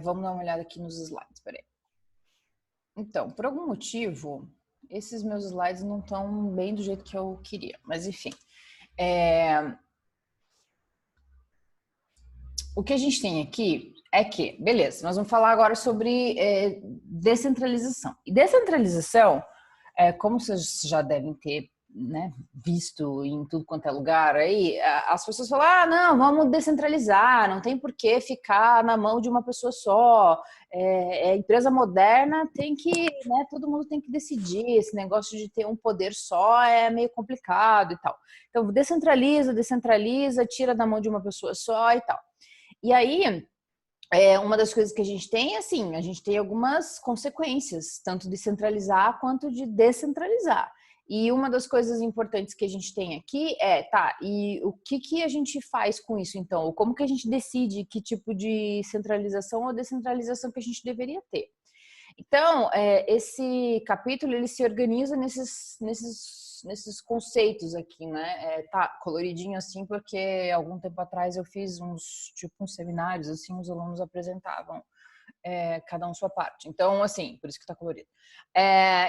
Vamos dar uma olhada aqui nos slides, peraí. Então, por algum motivo, esses meus slides não estão bem do jeito que eu queria, mas enfim. O que a gente tem aqui é que, beleza, nós vamos falar agora sobre descentralização. E descentralização, como vocês já devem ter, né, visto em tudo quanto é lugar aí, as pessoas falam, não, vamos descentralizar, não tem por que ficar na mão de uma pessoa só, empresa moderna tem que, né, todo mundo tem que decidir, esse negócio de ter um poder só é meio complicado e tal. Então, descentraliza, tira da mão de uma pessoa só e tal. E aí, uma das coisas que a gente tem, assim, a gente tem algumas consequências, tanto de centralizar quanto de descentralizar. E uma das coisas importantes que a gente tem aqui e o que a gente faz com isso, então? Ou como que a gente decide que tipo de centralização ou descentralização que a gente deveria ter? Então, esse capítulo, ele se organiza nesses conceitos aqui, né? Tá coloridinho assim, porque algum tempo atrás eu fiz uns seminários, assim, os alunos apresentavam cada um sua parte. Então, assim, por isso que tá colorido.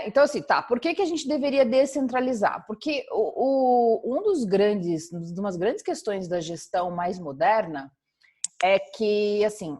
Então, assim, por que a gente deveria descentralizar? Porque uma das grandes questões da gestão mais moderna é que, assim,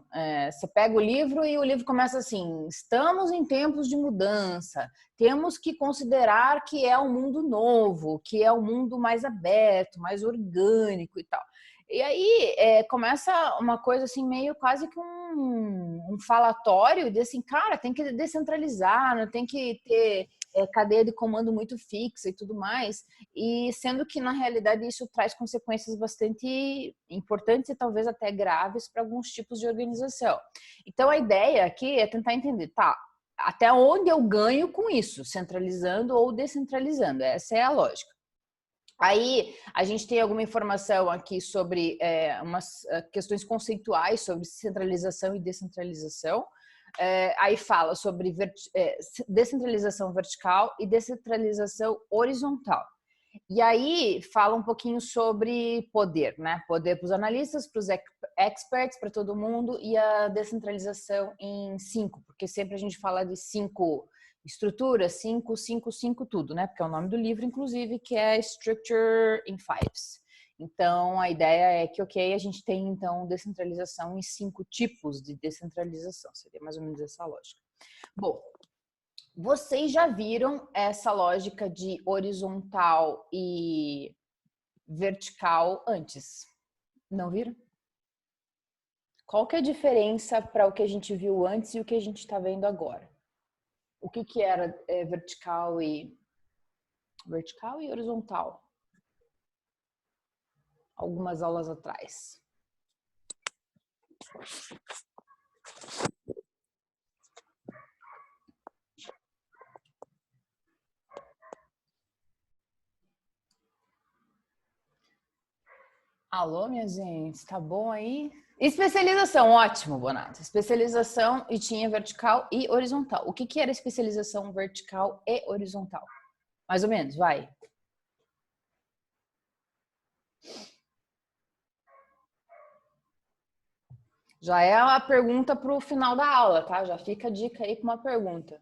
você pega o livro e o livro começa assim, estamos em tempos de mudança, temos que considerar que é um mundo novo, que é um mundo mais aberto, mais orgânico e tal. E aí começa uma coisa assim, meio quase que um falatório de assim, cara, tem que descentralizar, não tem que ter cadeia de comando muito fixa e tudo mais, e sendo que na realidade isso traz consequências bastante importantes e talvez até graves para alguns tipos de organização. Então a ideia aqui é tentar entender, até onde eu ganho com isso, centralizando ou descentralizando, essa é a lógica. Aí a gente tem alguma informação aqui sobre umas questões conceituais sobre centralização e descentralização. Aí fala sobre descentralização vertical e descentralização horizontal. E aí fala um pouquinho sobre poder, né? Poder para os analistas, para os experts, para todo mundo, e a descentralização em 5, porque sempre a gente fala de 5 estruturas, 5, 5, 5 tudo, né? Porque é o nome do livro, inclusive, que é Structure in Fives. Então, a ideia é que, a gente tem, então, descentralização em 5 tipos de descentralização. Seria mais ou menos essa lógica. Bom, vocês já viram essa lógica de horizontal e vertical antes? Não viram? Qual que é a diferença para o que a gente viu antes e o que a gente está vendo agora? O que era vertical e horizontal? Algumas aulas atrás. Alô, minha gente, tá bom aí? Especialização, ótimo, Bonato. Especialização e tinha vertical e horizontal. O que era especialização vertical e horizontal? Mais ou menos, vai. Já é a pergunta para o final da aula, tá? Já fica a dica aí para uma pergunta.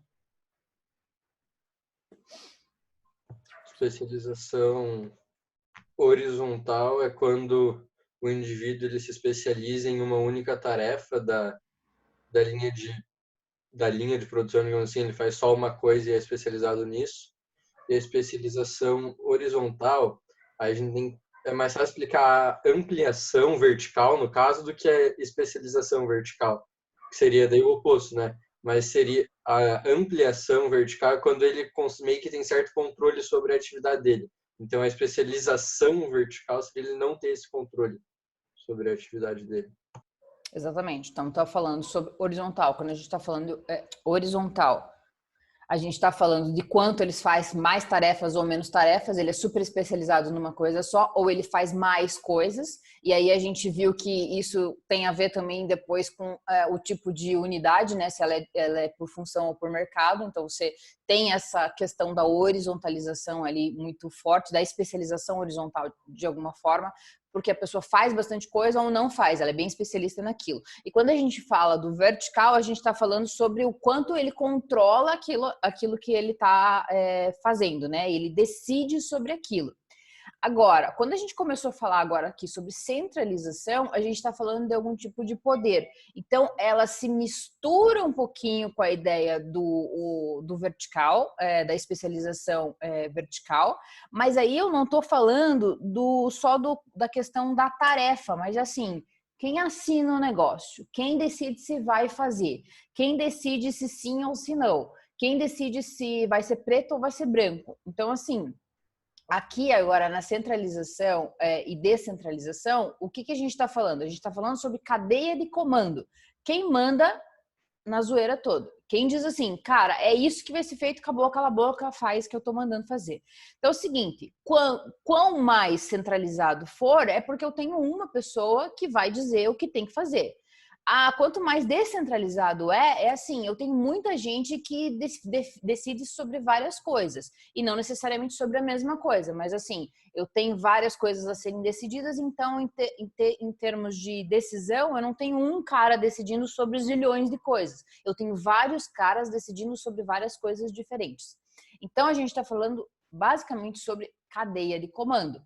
Especialização horizontal é quando o indivíduo ele se especializa em uma única tarefa da linha de produção, digamos assim, ele faz só uma coisa e é especializado nisso. E a especialização horizontal, a gente é mais fácil explicar a ampliação vertical, no caso, do que a especialização vertical, que seria daí o oposto, né? Mas seria a ampliação vertical quando ele meio que tem certo controle sobre a atividade dele. Então, a especialização vertical seria ele não ter esse controle sobre a atividade dele. Exatamente. Então, está falando sobre horizontal. Quando a gente está falando horizontal, a gente está falando de quanto eles faz mais tarefas ou menos tarefas, ele é super especializado numa coisa só, ou ele faz mais coisas, e aí a gente viu que isso tem a ver também depois com o tipo de unidade, né? Se ela é por função ou por mercado, então você tem essa questão da horizontalização ali muito forte, da especialização horizontal de alguma forma, porque a pessoa faz bastante coisa ou não faz, ela é bem especialista naquilo. E quando a gente fala do vertical, a gente está falando sobre o quanto ele controla aquilo que ele está fazendo, né? Ele decide sobre aquilo. Agora, quando a gente começou a falar agora aqui sobre centralização, a gente está falando de algum tipo de poder. Então, ela se mistura um pouquinho com a ideia do vertical, da especialização vertical, mas aí eu não estou falando só da questão da tarefa, mas assim, quem assina o negócio, quem decide se vai fazer, quem decide se sim ou se não, quem decide se vai ser preto ou vai ser branco. Então, assim, aqui agora na centralização e descentralização, o que a gente está falando? A gente está falando sobre cadeia de comando. Quem manda na zoeira toda? Quem diz assim, cara, é isso que vai ser feito, acabou, cala a boca, faz que eu estou mandando fazer. Então é o seguinte, quão mais centralizado for, é porque eu tenho uma pessoa que vai dizer o que tem que fazer. Quanto mais descentralizado é assim, eu tenho muita gente que decide sobre várias coisas e não necessariamente sobre a mesma coisa, mas assim, eu tenho várias coisas a serem decididas, então em termos de decisão, eu não tenho um cara decidindo sobre zilhões de coisas, eu tenho vários caras decidindo sobre várias coisas diferentes. Então a gente está falando basicamente sobre cadeia de comando.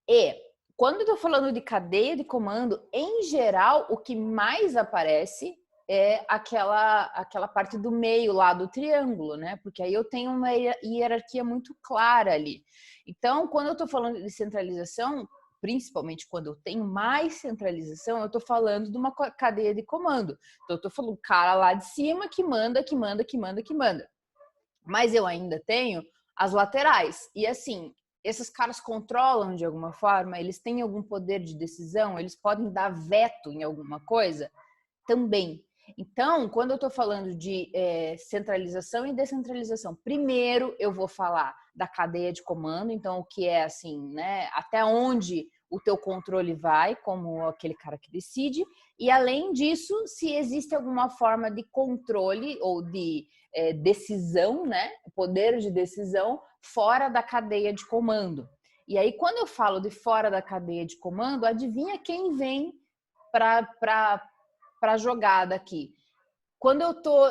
E quando eu estou falando de cadeia de comando, em geral, o que mais aparece é aquela parte do meio lá do triângulo, né? Porque aí eu tenho uma hierarquia muito clara ali. Então, quando eu estou falando de centralização, principalmente quando eu tenho mais centralização, eu estou falando de uma cadeia de comando. Então, eu estou falando o cara lá de cima que manda, que manda, que manda, que manda. Mas eu ainda tenho as laterais. E assim, esses caras controlam de alguma forma? Eles têm algum poder de decisão? Eles podem dar veto em alguma coisa? Também. Então, quando eu estou falando de centralização e descentralização, primeiro eu vou falar da cadeia de comando, então o que é assim, né? Até onde o teu controle vai, como aquele cara que decide, e além disso, se existe alguma forma de controle ou de decisão, né? Poder de decisão fora da cadeia de comando. E aí, quando eu falo de fora da cadeia de comando, adivinha quem vem para a jogada aqui? Quando eu tô...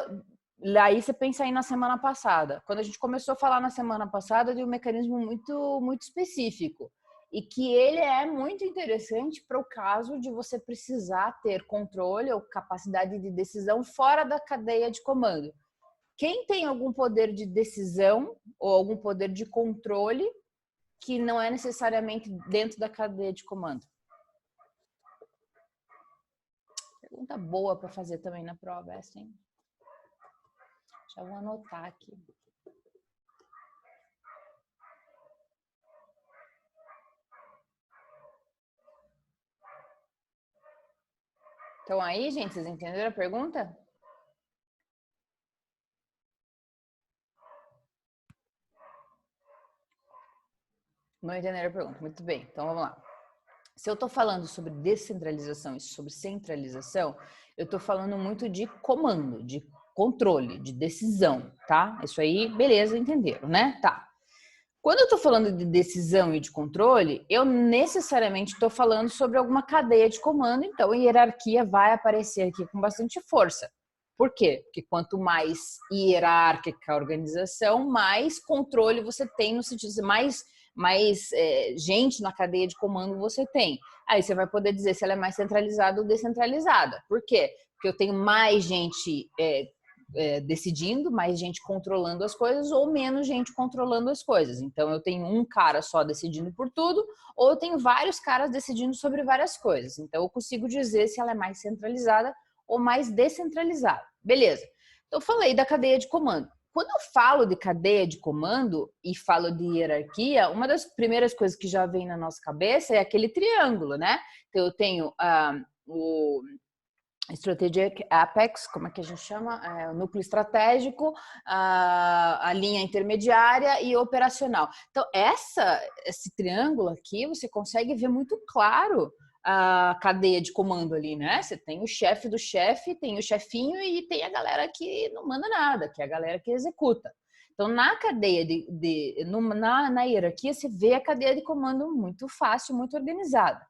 Aí você pensa aí na semana passada. Quando a gente começou a falar na semana passada de um mecanismo muito, muito específico. E que ele é muito interessante para o caso de você precisar ter controle ou capacidade de decisão fora da cadeia de comando. Quem tem algum poder de decisão ou algum poder de controle que não é necessariamente dentro da cadeia de comando? Pergunta boa para fazer também na prova, essa, hein? Já vou anotar aqui. Então aí, gente, vocês entenderam a pergunta? Não entenderam a pergunta. Muito bem, então vamos lá. Se eu estou falando sobre descentralização e sobre centralização, eu estou falando muito de comando, de controle, de decisão, tá? Isso aí, beleza, entenderam, né? Tá. Quando eu estou falando de decisão e de controle, eu necessariamente estou falando sobre alguma cadeia de comando, então a hierarquia vai aparecer aqui com bastante força. Por quê? Porque quanto mais hierárquica a organização, mais controle você tem, no sentido de mais gente na cadeia de comando você tem. Aí você vai poder dizer se ela é mais centralizada ou descentralizada. Por quê? Porque eu tenho mais gente decidindo, mais gente controlando as coisas ou menos gente controlando as coisas. Então eu tenho um cara só decidindo por tudo ou eu tenho vários caras decidindo sobre várias coisas. Então eu consigo dizer se ela é mais centralizada ou mais descentralizada. Beleza. Então eu falei da cadeia de comando. Quando eu falo de cadeia de comando e falo de hierarquia, uma das primeiras coisas que já vem na nossa cabeça é aquele triângulo, né? Então eu tenho o Strategic Apex, como é que a gente chama? O núcleo estratégico, a linha intermediária e operacional. Então, esse triângulo aqui, você consegue ver muito claro a cadeia de comando ali, né? Você tem o chefe do chefe, tem o chefinho e tem a galera que não manda nada, que é a galera que executa. Então, na cadeia na hierarquia, você vê a cadeia de comando muito fácil, muito organizada.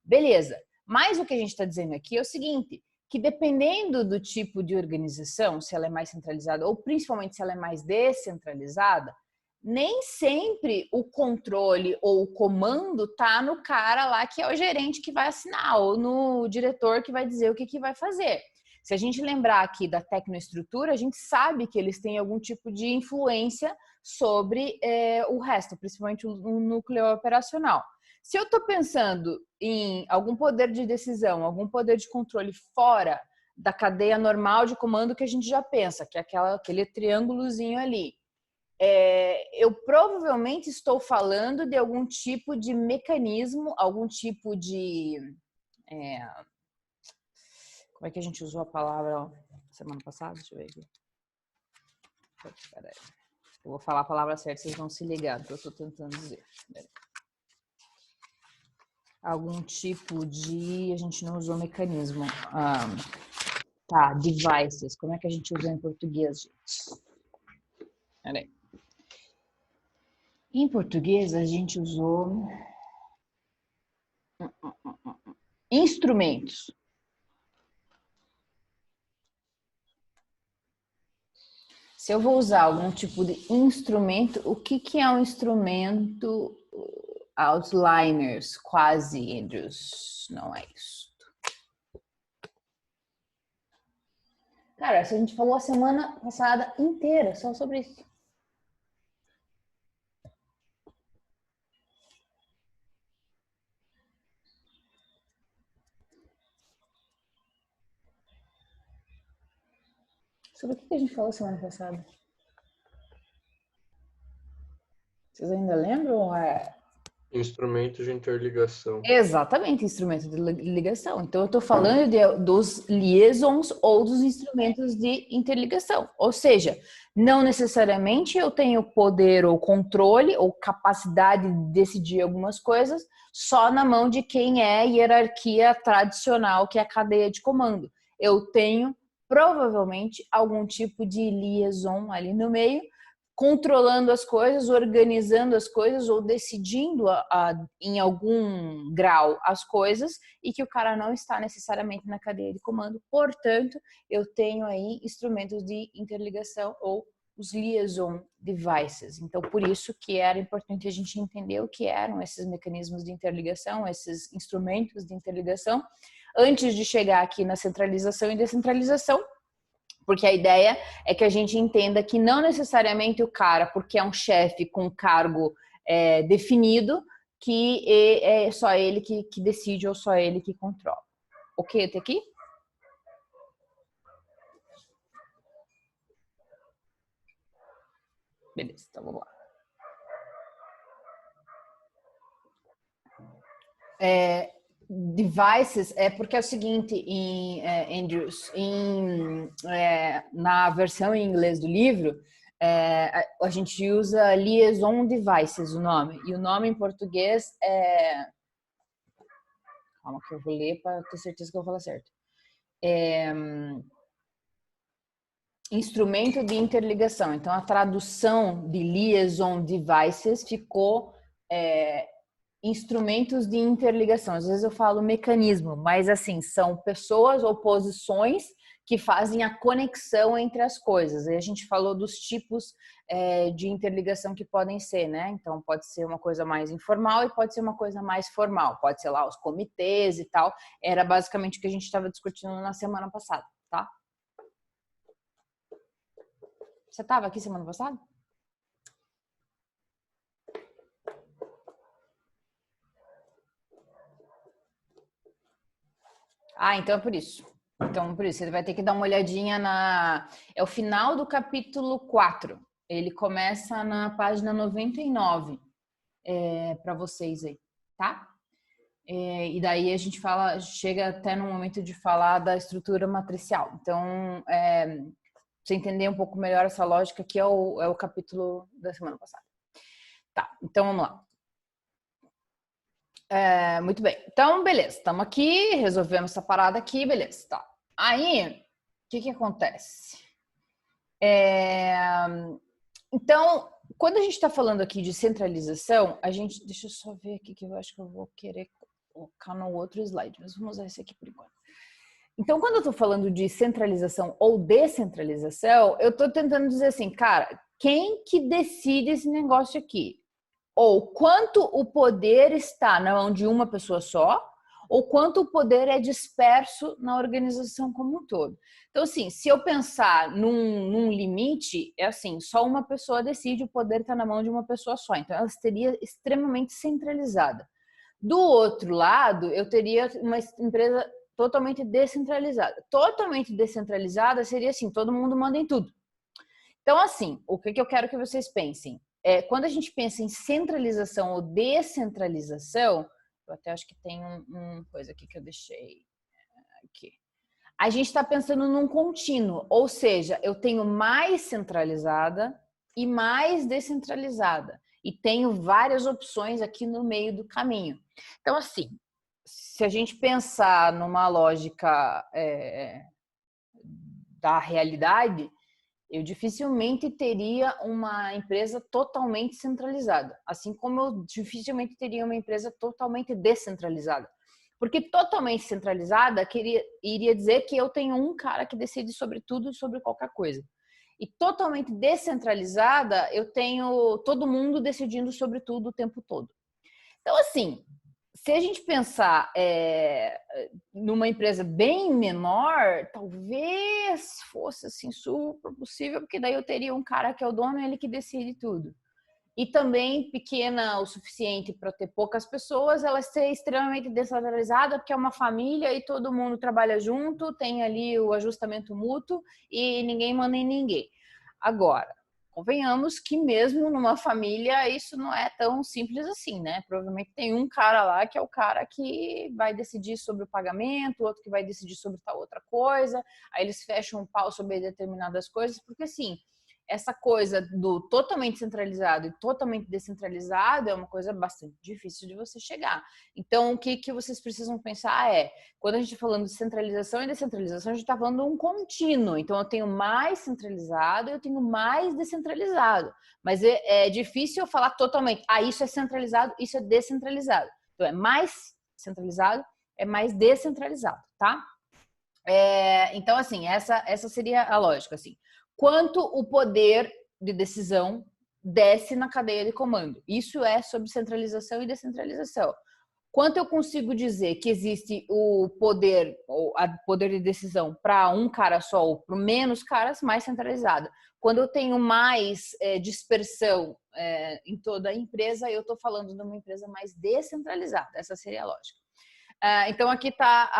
Beleza. Mas o que a gente está dizendo aqui é o seguinte, que dependendo do tipo de organização, se ela é mais centralizada ou principalmente se ela é mais descentralizada, nem sempre o controle ou o comando tá no cara lá que é o gerente que vai assinar ou no diretor que vai dizer o que vai fazer. Se a gente lembrar aqui da tecnoestrutura, a gente sabe que eles têm algum tipo de influência sobre o resto, principalmente o núcleo operacional. Se eu estou pensando em algum poder de decisão, algum poder de controle fora da cadeia normal de comando que a gente já pensa, que é aquele triângulozinho ali, eu provavelmente estou falando de algum tipo de mecanismo, algum tipo de... como é que a gente usou a palavra semana passada? Deixa eu ver aqui. Peraí. Eu vou falar a palavra certa, vocês vão se ligar do que eu estou tentando dizer. Peraí. Algum tipo de... A gente não usou mecanismo. Tá, devices. Como é que a gente usa em português, gente? Peraí. Em português, a gente usou instrumentos. Se eu vou usar algum tipo de instrumento, o que é um instrumento? Outliners, quase, Andrews. Não é isso. Cara, a gente falou a semana passada inteira só sobre isso. Sobre o que a gente falou semana passada? Vocês ainda lembram? Instrumentos de interligação. Exatamente, instrumento de ligação. Então, eu estou falando dos liaisons ou dos instrumentos de interligação. Ou seja, não necessariamente eu tenho poder ou controle ou capacidade de decidir algumas coisas só na mão de quem é a hierarquia tradicional, que é a cadeia de comando. Eu tenho provavelmente algum tipo de liaison ali no meio, controlando as coisas, organizando as coisas ou decidindo em algum grau as coisas e que o cara não está necessariamente na cadeia de comando. Portanto, eu tenho aí instrumentos de interligação ou os liaison devices. Então, por isso que era importante a gente entender o que eram esses mecanismos de interligação, esses instrumentos de interligação, antes de chegar aqui na centralização e descentralização, porque a ideia é que a gente entenda que não necessariamente o cara, porque é um chefe com cargo definido, que é só ele que decide ou só ele que controla. Ok até aqui? Beleza, então vamos lá. Devices é porque é o seguinte, Andrews, na versão em inglês do livro, a gente usa liaison devices, o nome, e o nome em português é... Calma que eu vou ler para ter certeza que eu vou falar certo. Instrumento de interligação. Então, a tradução de liaison devices ficou instrumentos de interligação. Às vezes eu falo mecanismo, mas assim, são pessoas ou posições que fazem a conexão entre as coisas. E a gente falou dos tipos de interligação que podem ser, né? Então, pode ser uma coisa mais informal e pode ser uma coisa mais formal. Pode ser lá os comitês e tal. Era basicamente o que a gente estava discutindo na semana passada, tá? Você estava aqui semana passada? Ah, então é por isso. Então, por isso, você vai ter que dar uma olhadinha É o final do capítulo 4. Ele começa na página 99 para vocês aí, tá? E daí a gente chega até no momento de falar da estrutura matricial. Então, pra você entender um pouco melhor essa lógica, que é o capítulo da semana passada. Tá, então vamos lá. Muito bem. Então, beleza. Estamos aqui, resolvemos essa parada aqui, beleza. Tá. Aí, o que acontece? Então, quando a gente está falando aqui de centralização, a gente... Deixa eu só ver aqui que eu acho que eu vou querer colocar no outro slide, mas vamos usar esse aqui por enquanto. Então, quando eu estou falando de centralização ou descentralização, eu estou tentando dizer assim, cara, quem que decide esse negócio aqui? Ou quanto o poder está na mão de uma pessoa só, ou quanto o poder é disperso na organização como um todo. Então, assim, se eu pensar num limite, é assim, só uma pessoa decide, o poder está na mão de uma pessoa só. Então, ela seria extremamente centralizada. Do outro lado, eu teria uma empresa totalmente descentralizada. Totalmente descentralizada seria assim, todo mundo manda em tudo. Então, assim, o que eu quero que vocês pensem? Quando a gente pensa em centralização ou descentralização, eu até acho que tem uma coisa aqui que eu deixei aqui. A gente está pensando num contínuo, ou seja, eu tenho mais centralizada e mais descentralizada. E tenho várias opções aqui no meio do caminho. Então, assim, se a gente pensar numa lógica da realidade, eu dificilmente teria uma empresa totalmente centralizada, assim como eu dificilmente teria uma empresa totalmente descentralizada. Porque totalmente centralizada iria dizer que eu tenho um cara que decide sobre tudo e sobre qualquer coisa. E totalmente descentralizada, eu tenho todo mundo decidindo sobre tudo o tempo todo. Então, assim, se a gente pensar numa empresa bem menor, talvez fosse assim super possível, porque daí eu teria um cara que é o dono e ele que decide tudo. E também pequena o suficiente para ter poucas pessoas, ela ser extremamente descentralizada, porque é uma família e todo mundo trabalha junto, tem ali o ajustamento mútuo e ninguém manda em ninguém. Agora, convenhamos que mesmo numa família isso não é tão simples assim, né? Provavelmente tem um cara lá que é o cara que vai decidir sobre o pagamento, outro que vai decidir sobre tal outra coisa, aí eles fecham um pau sobre determinadas coisas, porque assim, essa coisa do totalmente centralizado e totalmente descentralizado é uma coisa bastante difícil de você chegar. Então, o que vocês precisam pensar quando a gente está falando de centralização e descentralização, a gente está falando de um contínuo. Então, eu tenho mais centralizado e eu tenho mais descentralizado. Mas é difícil eu falar totalmente, isso é centralizado, isso é descentralizado. Então, é mais centralizado, é mais descentralizado, tá? Então, assim, essa seria a lógica, assim. Quanto o poder de decisão desce na cadeia de comando. Isso é sobre centralização e descentralização. Quanto eu consigo dizer que existe o poder, ou a poder de decisão para um cara só ou para menos caras, mais centralizado. Quando eu tenho mais dispersão em toda a empresa, eu estou falando de uma empresa mais descentralizada. Essa seria a lógica. Então, aqui está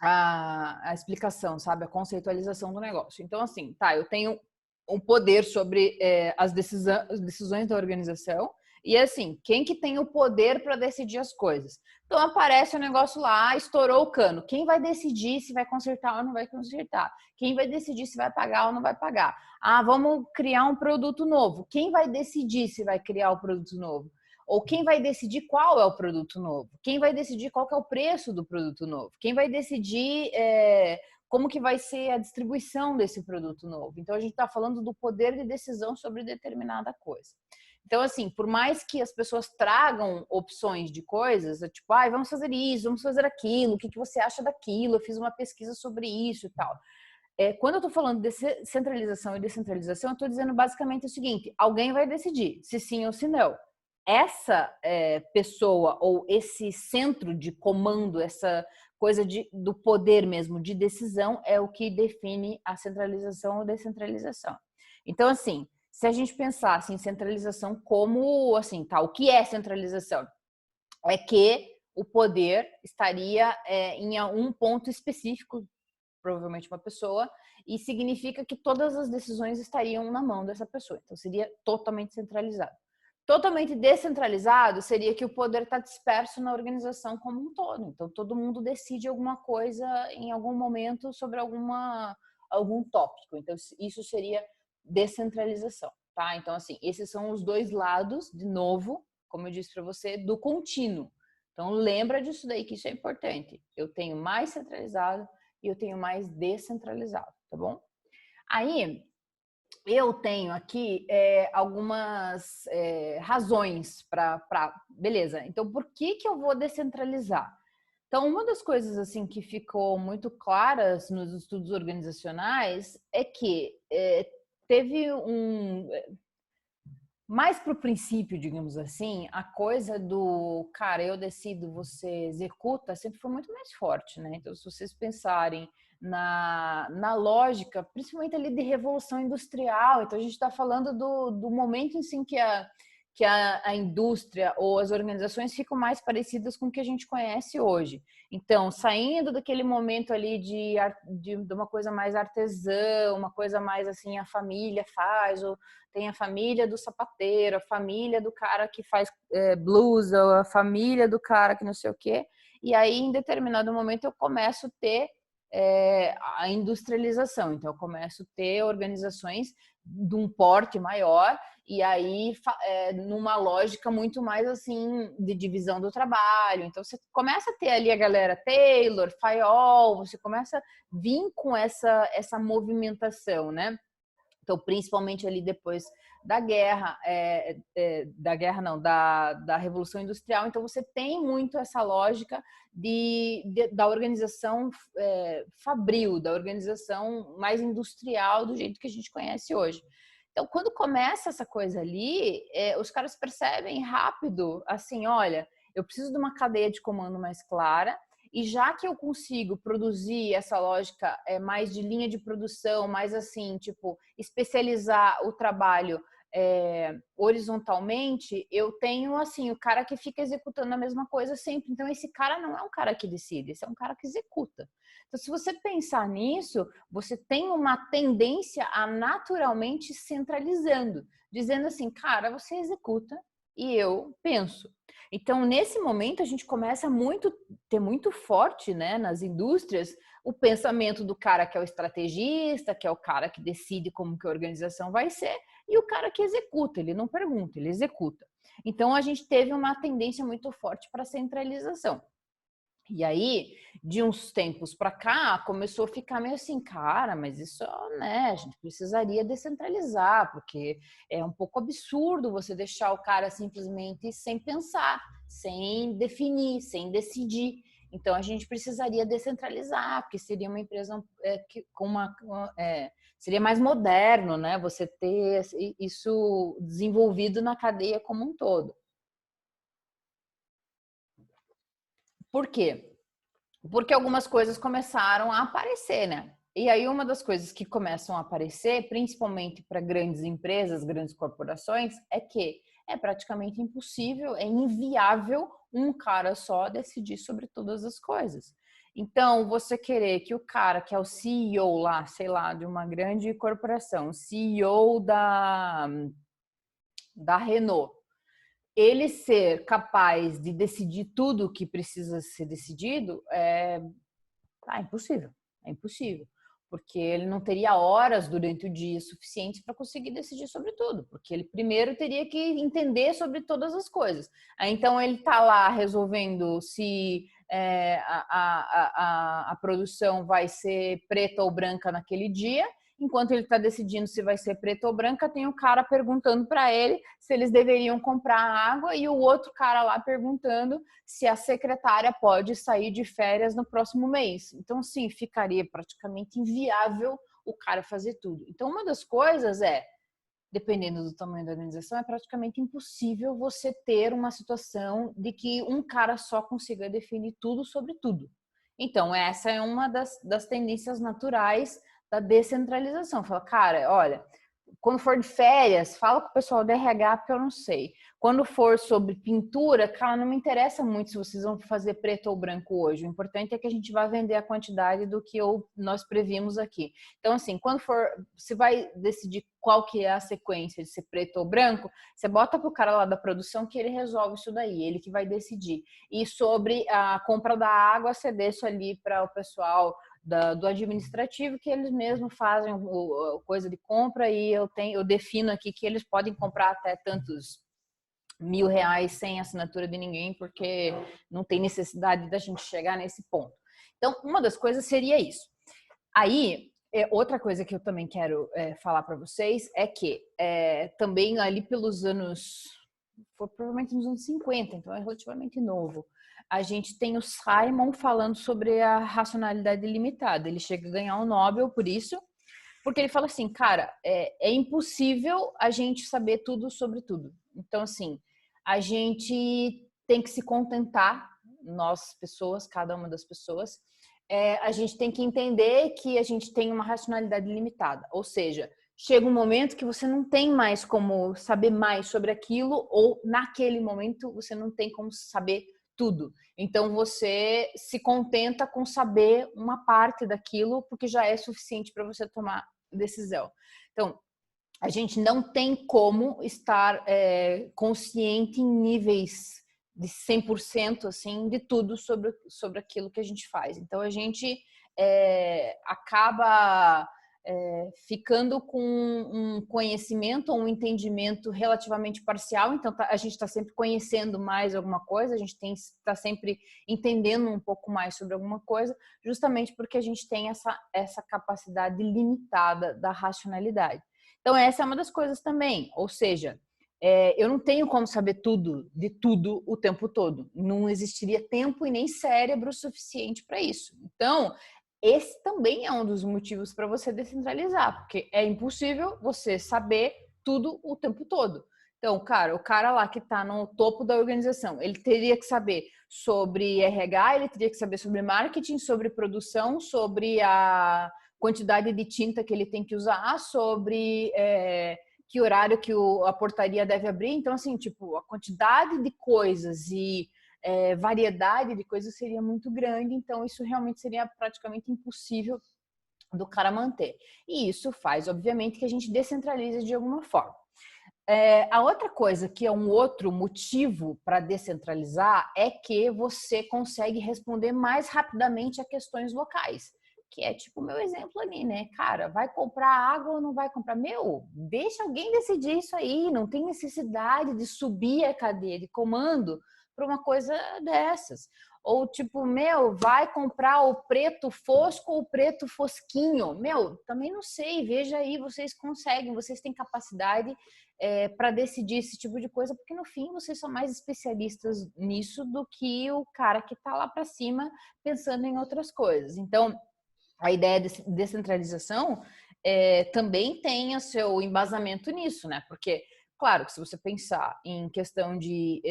a explicação, sabe? A conceitualização do negócio. Então, assim, eu tenho um poder sobre as decisões da organização e, assim, quem que tem o poder para decidir as coisas? Então, aparece o negócio lá, estourou o cano. Quem vai decidir se vai consertar ou não vai consertar? Quem vai decidir se vai pagar ou não vai pagar? Vamos criar um produto novo. Quem vai decidir se vai criar o produto novo? Ou quem vai decidir qual é o produto novo? Quem vai decidir qual que é o preço do produto novo? Quem vai decidir como que vai ser a distribuição desse produto novo? Então, a gente está falando do poder de decisão sobre determinada coisa. Então, assim, por mais que as pessoas tragam opções de coisas, tipo, vamos fazer isso, vamos fazer aquilo, o que você acha daquilo? Eu fiz uma pesquisa sobre isso e tal. Quando eu estou falando de centralização e descentralização, eu estou dizendo basicamente o seguinte: alguém vai decidir se sim ou se não. Essa pessoa ou esse centro de comando, essa coisa do poder mesmo, de decisão, é o que define a centralização ou descentralização. Então, assim, se a gente pensasse em centralização como, assim, o que é centralização? É que o poder estaria em um ponto específico, provavelmente uma pessoa, e significa que todas as decisões estariam na mão dessa pessoa. Então, seria totalmente centralizado. Totalmente descentralizado seria que o poder está disperso na organização como um todo. Então, todo mundo decide alguma coisa em algum momento sobre algum tópico. Então, isso seria descentralização, tá? Então, assim, esses são os dois lados, de novo, como eu disse para você, do contínuo. Então, lembra disso daí, que isso é importante. Eu tenho mais centralizado e eu tenho mais descentralizado, tá bom? Aí, eu tenho aqui algumas razões para... Beleza, então por que eu vou descentralizar? Então, uma das coisas assim que ficou muito claras nos estudos organizacionais é que teve mais para o princípio, digamos assim, a coisa do cara, eu decido, você executa, sempre foi muito mais forte, né? Então, se vocês pensarem na lógica, principalmente ali de revolução industrial, então a gente está falando do momento em si que a indústria ou as organizações ficam mais parecidas com o que a gente conhece hoje. Então, saindo daquele momento ali de uma coisa mais artesã, uma coisa mais assim, a família faz, ou tem a família do sapateiro, a família do cara que faz blusa, a família do cara que não sei o quê. E aí, em determinado momento, eu começo a ter a industrialização. Então, eu começo a ter organizações de um porte maior e aí numa lógica muito mais assim de divisão do trabalho. Então, você começa a ter ali a galera Taylor, Fayol, você começa a vir com essa movimentação, né? Então, principalmente ali depois da guerra, da Revolução Industrial. Então, você tem muito essa lógica da organização fabril, da organização mais industrial do jeito que a gente conhece hoje. Então, quando começa essa coisa ali, os caras percebem rápido, assim, olha, eu preciso de uma cadeia de comando mais clara. E já que eu consigo produzir essa lógica mais de linha de produção, mais assim, tipo, especializar o trabalho horizontalmente, eu tenho, assim, o cara que fica executando a mesma coisa sempre. Então, esse cara não é um cara que decide, esse é um cara que executa. Então, se você pensar nisso, você tem uma tendência a naturalmente centralizando, dizendo assim, cara, você executa e eu penso. Então, nesse momento, a gente começa a ter muito forte, né, nas indústrias, o pensamento do cara que é o estrategista, que é o cara que decide como que a organização vai ser, e o cara que executa, ele não pergunta, ele executa. Então, a gente teve uma tendência muito forte para a centralização. E aí, de uns tempos para cá, começou a ficar meio assim, cara, mas isso, né, a gente precisaria descentralizar, porque é um pouco absurdo você deixar o cara simplesmente sem pensar, sem definir, sem decidir. Então, a gente precisaria descentralizar, porque seria uma empresa seria mais moderno, né, você ter isso desenvolvido na cadeia como um todo. Por quê? Porque algumas coisas começaram a aparecer, né? E aí uma das coisas que começam a aparecer, principalmente para grandes empresas, grandes corporações, é que é praticamente impossível, é inviável um cara só decidir sobre todas as coisas. Então, você querer que o cara que é o CEO lá, sei lá, de uma grande corporação, CEO da Renault, ele ser capaz de decidir tudo o que precisa ser decidido impossível. É impossível. Porque ele não teria horas durante o dia suficientes para conseguir decidir sobre tudo. Porque ele primeiro teria que entender sobre todas as coisas. Aí, então, ele está lá resolvendo se a produção vai ser preta ou branca naquele dia. Enquanto ele está decidindo se vai ser preta ou branca, tem o cara perguntando para ele se eles deveriam comprar água e o outro cara lá perguntando se a secretária pode sair de férias no próximo mês. Então, sim, ficaria praticamente inviável o cara fazer tudo. Então, uma das coisas dependendo do tamanho da organização, é praticamente impossível você ter uma situação de que um cara só consiga definir tudo sobre tudo. Então, essa é uma das tendências naturais da descentralização. Fala, cara, olha, quando for de férias, fala com o pessoal do RH, porque eu não sei. Quando for sobre pintura, cara, não me interessa muito se vocês vão fazer preto ou branco hoje. O importante é que a gente vai vender a quantidade do que nós previmos aqui. Então, assim, quando for, você vai decidir qual que é a sequência de ser preto ou branco, você bota pro cara lá da produção que ele resolve isso daí, ele que vai decidir. E sobre a compra da água, você deixa ali para o pessoal do administrativo, que eles mesmos fazem coisa de compra e eu defino aqui que eles podem comprar até tantos R$ 1.000 sem assinatura de ninguém, porque não tem necessidade da gente chegar nesse ponto. Então, uma das coisas seria isso. Aí, Outra coisa que eu também quero falar para vocês é que também ali pelos anos, foi provavelmente nos anos 50, então é relativamente novo, a gente tem o Simon falando sobre a racionalidade limitada. Ele chega a ganhar um Nobel por isso, porque ele fala assim, cara, é impossível a gente saber tudo sobre tudo. Então, assim, a gente tem que se contentar, nós pessoas, cada uma das pessoas, a gente tem que entender que a gente tem uma racionalidade limitada. Ou seja, chega um momento que você não tem mais como saber mais sobre aquilo, ou naquele momento você não tem como saber tudo. Então você se contenta com saber uma parte daquilo, porque já é suficiente para você tomar decisão. Então, a gente não tem como estar consciente em níveis de 100% assim, de tudo sobre aquilo que a gente faz. Então, a gente acaba ficando com um conhecimento ou um entendimento relativamente parcial. Então, a gente está sempre conhecendo mais alguma coisa, a gente está sempre entendendo um pouco mais sobre alguma coisa, justamente porque a gente tem essa capacidade limitada da racionalidade. Então, essa é uma das coisas também, ou seja, eu não tenho como saber tudo, de tudo, o tempo todo. Não existiria tempo e nem cérebro suficiente para isso. Então, esse também é um dos motivos para você descentralizar, porque é impossível você saber tudo o tempo todo. Então, cara, o cara lá que está no topo da organização, ele teria que saber sobre RH, ele teria que saber sobre marketing, sobre produção, sobre a quantidade de tinta que ele tem que usar, sobre que horário que a portaria deve abrir. Então, assim, tipo, a quantidade de coisas e variedade de coisas seria muito grande, então isso realmente seria praticamente impossível do cara manter. E isso faz, obviamente, que a gente descentralize de alguma forma. A outra coisa, que é um outro motivo para descentralizar, é que você consegue responder mais rapidamente a questões locais. Que é tipo o meu exemplo ali, né? Cara, vai comprar água ou não vai comprar? Meu, deixa alguém decidir isso aí. Não tem necessidade de subir a cadeia de comando para uma coisa dessas. Ou tipo, meu, vai comprar o preto fosco ou o preto fosquinho? Meu, também não sei. Veja aí, vocês conseguem, vocês têm capacidade para decidir esse tipo de coisa, porque no fim vocês são mais especialistas nisso do que o cara que está lá para cima pensando em outras coisas. Então, a ideia de descentralização também tem o seu embasamento nisso, né? Porque, claro, que se você pensar em questão de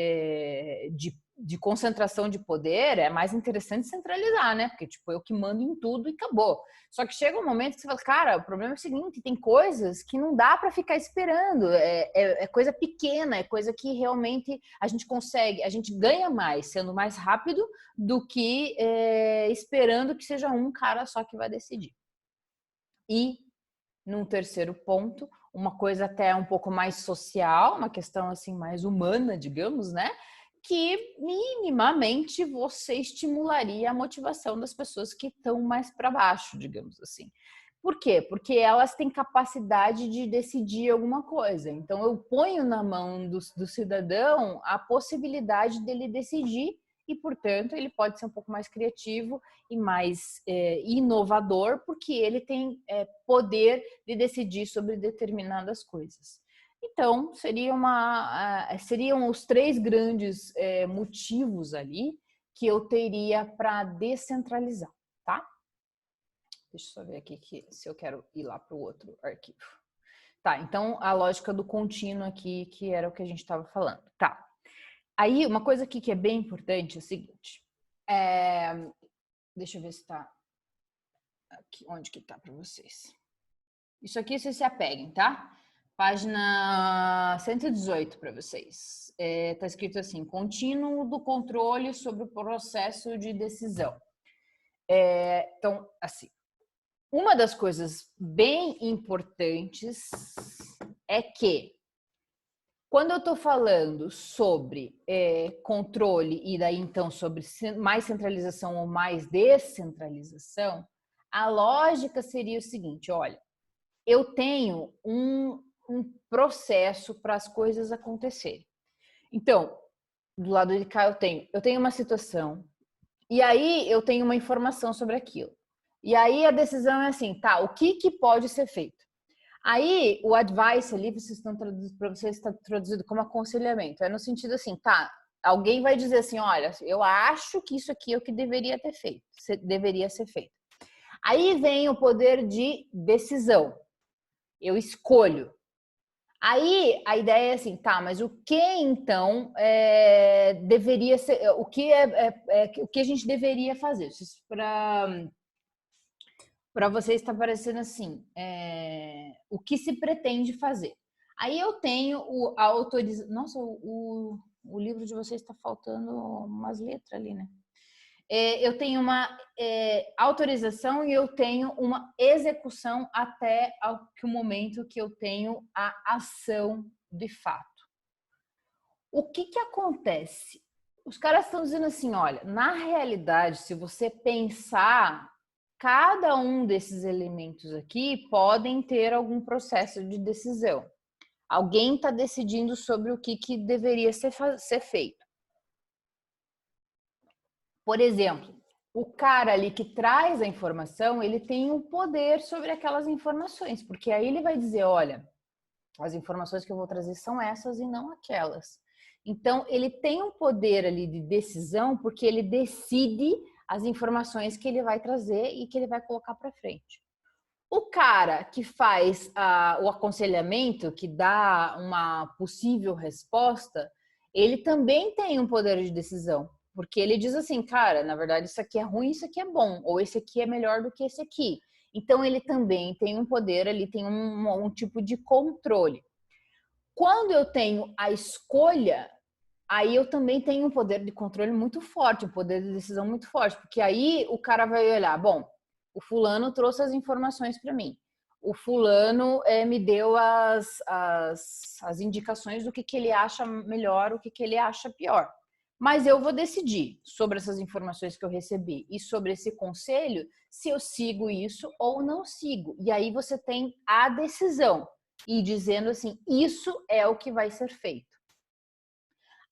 concentração de poder, é mais interessante centralizar, né? Porque, tipo, eu que mando em tudo e acabou. Só que chega um momento que você fala, cara, o problema é o seguinte, tem coisas que não dá para ficar esperando, é coisa pequena, é coisa que realmente a gente consegue, a gente ganha mais sendo mais rápido do que esperando que seja um cara só que vai decidir. E, num terceiro ponto, uma coisa até um pouco mais social, uma questão assim mais humana, digamos, né? Que minimamente você estimularia a motivação das pessoas que estão mais para baixo, digamos assim. Por quê? Porque elas têm capacidade de decidir alguma coisa. Então, eu ponho na mão do cidadão a possibilidade dele decidir e, portanto, ele pode ser um pouco mais criativo e mais inovador, porque ele tem poder de decidir sobre determinadas coisas. Então, seriam os três grandes motivos ali que eu teria para descentralizar, tá? Deixa eu só ver aqui se eu quero ir lá para o outro arquivo. Tá, então a lógica do contínuo aqui, que era o que a gente estava falando. Tá. Aí, uma coisa aqui que é bem importante é o seguinte. Deixa eu ver se tá aqui, onde que tá para vocês. Isso aqui vocês se apeguem, tá? Página 118 para vocês. Tá escrito assim, contínuo do controle sobre o processo de decisão. Então, assim, uma das coisas bem importantes é que quando eu estou falando sobre controle e daí então sobre mais centralização ou mais descentralização, a lógica seria o seguinte, olha, eu tenho um processo para as coisas acontecerem. Então, do lado de cá eu tenho uma situação e aí eu tenho uma informação sobre aquilo. E aí a decisão é assim, tá, o que que pode ser feito? Aí o advice ali, para vocês está traduzido como aconselhamento. É no sentido assim, tá, alguém vai dizer assim, olha, eu acho que isso aqui é o que deveria ter feito, deveria ser feito. Aí vem o poder de decisão. Eu escolho. Aí a ideia é assim, tá, mas o que então deveria ser, o que o que a gente deveria fazer? Para vocês está parecendo assim, o que se pretende fazer? Aí eu tenho a autorização. Nossa, o livro de vocês está faltando umas letras ali, né? Eu tenho uma autorização e eu tenho uma execução até o momento que eu tenho a ação de fato. O que que acontece? Os caras estão dizendo assim, olha, na realidade, se você pensar, cada um desses elementos aqui podem ter algum processo de decisão. Alguém está decidindo sobre o que deveria ser feito. Por exemplo, o cara ali que traz a informação, ele tem um poder sobre aquelas informações, porque aí ele vai dizer, olha, as informações que eu vou trazer são essas e não aquelas. Então, ele tem um poder ali de decisão, porque ele decide as informações que ele vai trazer e que ele vai colocar para frente. O cara que faz o aconselhamento, que dá uma possível resposta, ele também tem um poder de decisão, porque ele diz assim, cara, na verdade isso aqui é ruim, isso aqui é bom, ou esse aqui é melhor do que esse aqui. Então ele também tem um poder ali, tem um tipo de controle. Quando eu tenho a escolha, aí eu também tenho um poder de controle muito forte, um poder de decisão muito forte, porque aí o cara vai olhar, bom, o fulano trouxe as informações para mim, o fulano me deu as indicações do que ele acha melhor, o que ele acha pior. Mas eu vou decidir sobre essas informações que eu recebi e sobre esse conselho se eu sigo isso ou não sigo. E aí você tem a decisão e dizendo assim, isso é o que vai ser feito.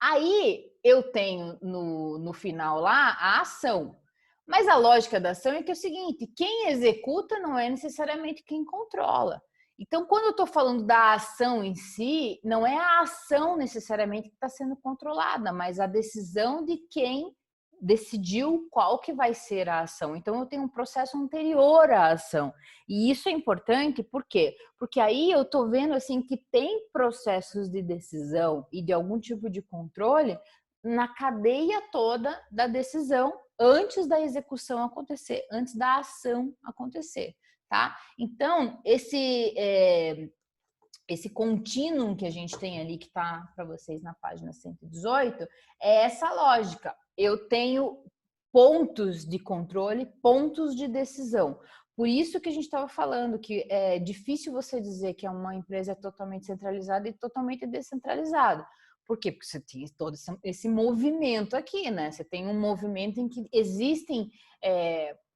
Aí eu tenho no final lá a ação. Mas a lógica da ação é que é o seguinte: quem executa não é necessariamente quem controla. Então, quando eu estou falando da ação em si, não é a ação necessariamente que está sendo controlada, mas a decisão de quem decidiu qual que vai ser a ação. Então, eu tenho um processo anterior à ação. E isso é importante, por quê? Porque aí eu estou vendo assim que tem processos de decisão e de algum tipo de controle na cadeia toda da decisão antes da execução acontecer, antes da ação acontecer, tá? Então, esse contínuo que a gente tem ali, que está para vocês na página 118, é essa lógica. Eu tenho pontos de controle, pontos de decisão. Por isso que a gente estava falando que é difícil você dizer que uma empresa é totalmente centralizada e totalmente descentralizada. Por quê? Porque você tem todo esse movimento aqui, né? Você tem um movimento em que existem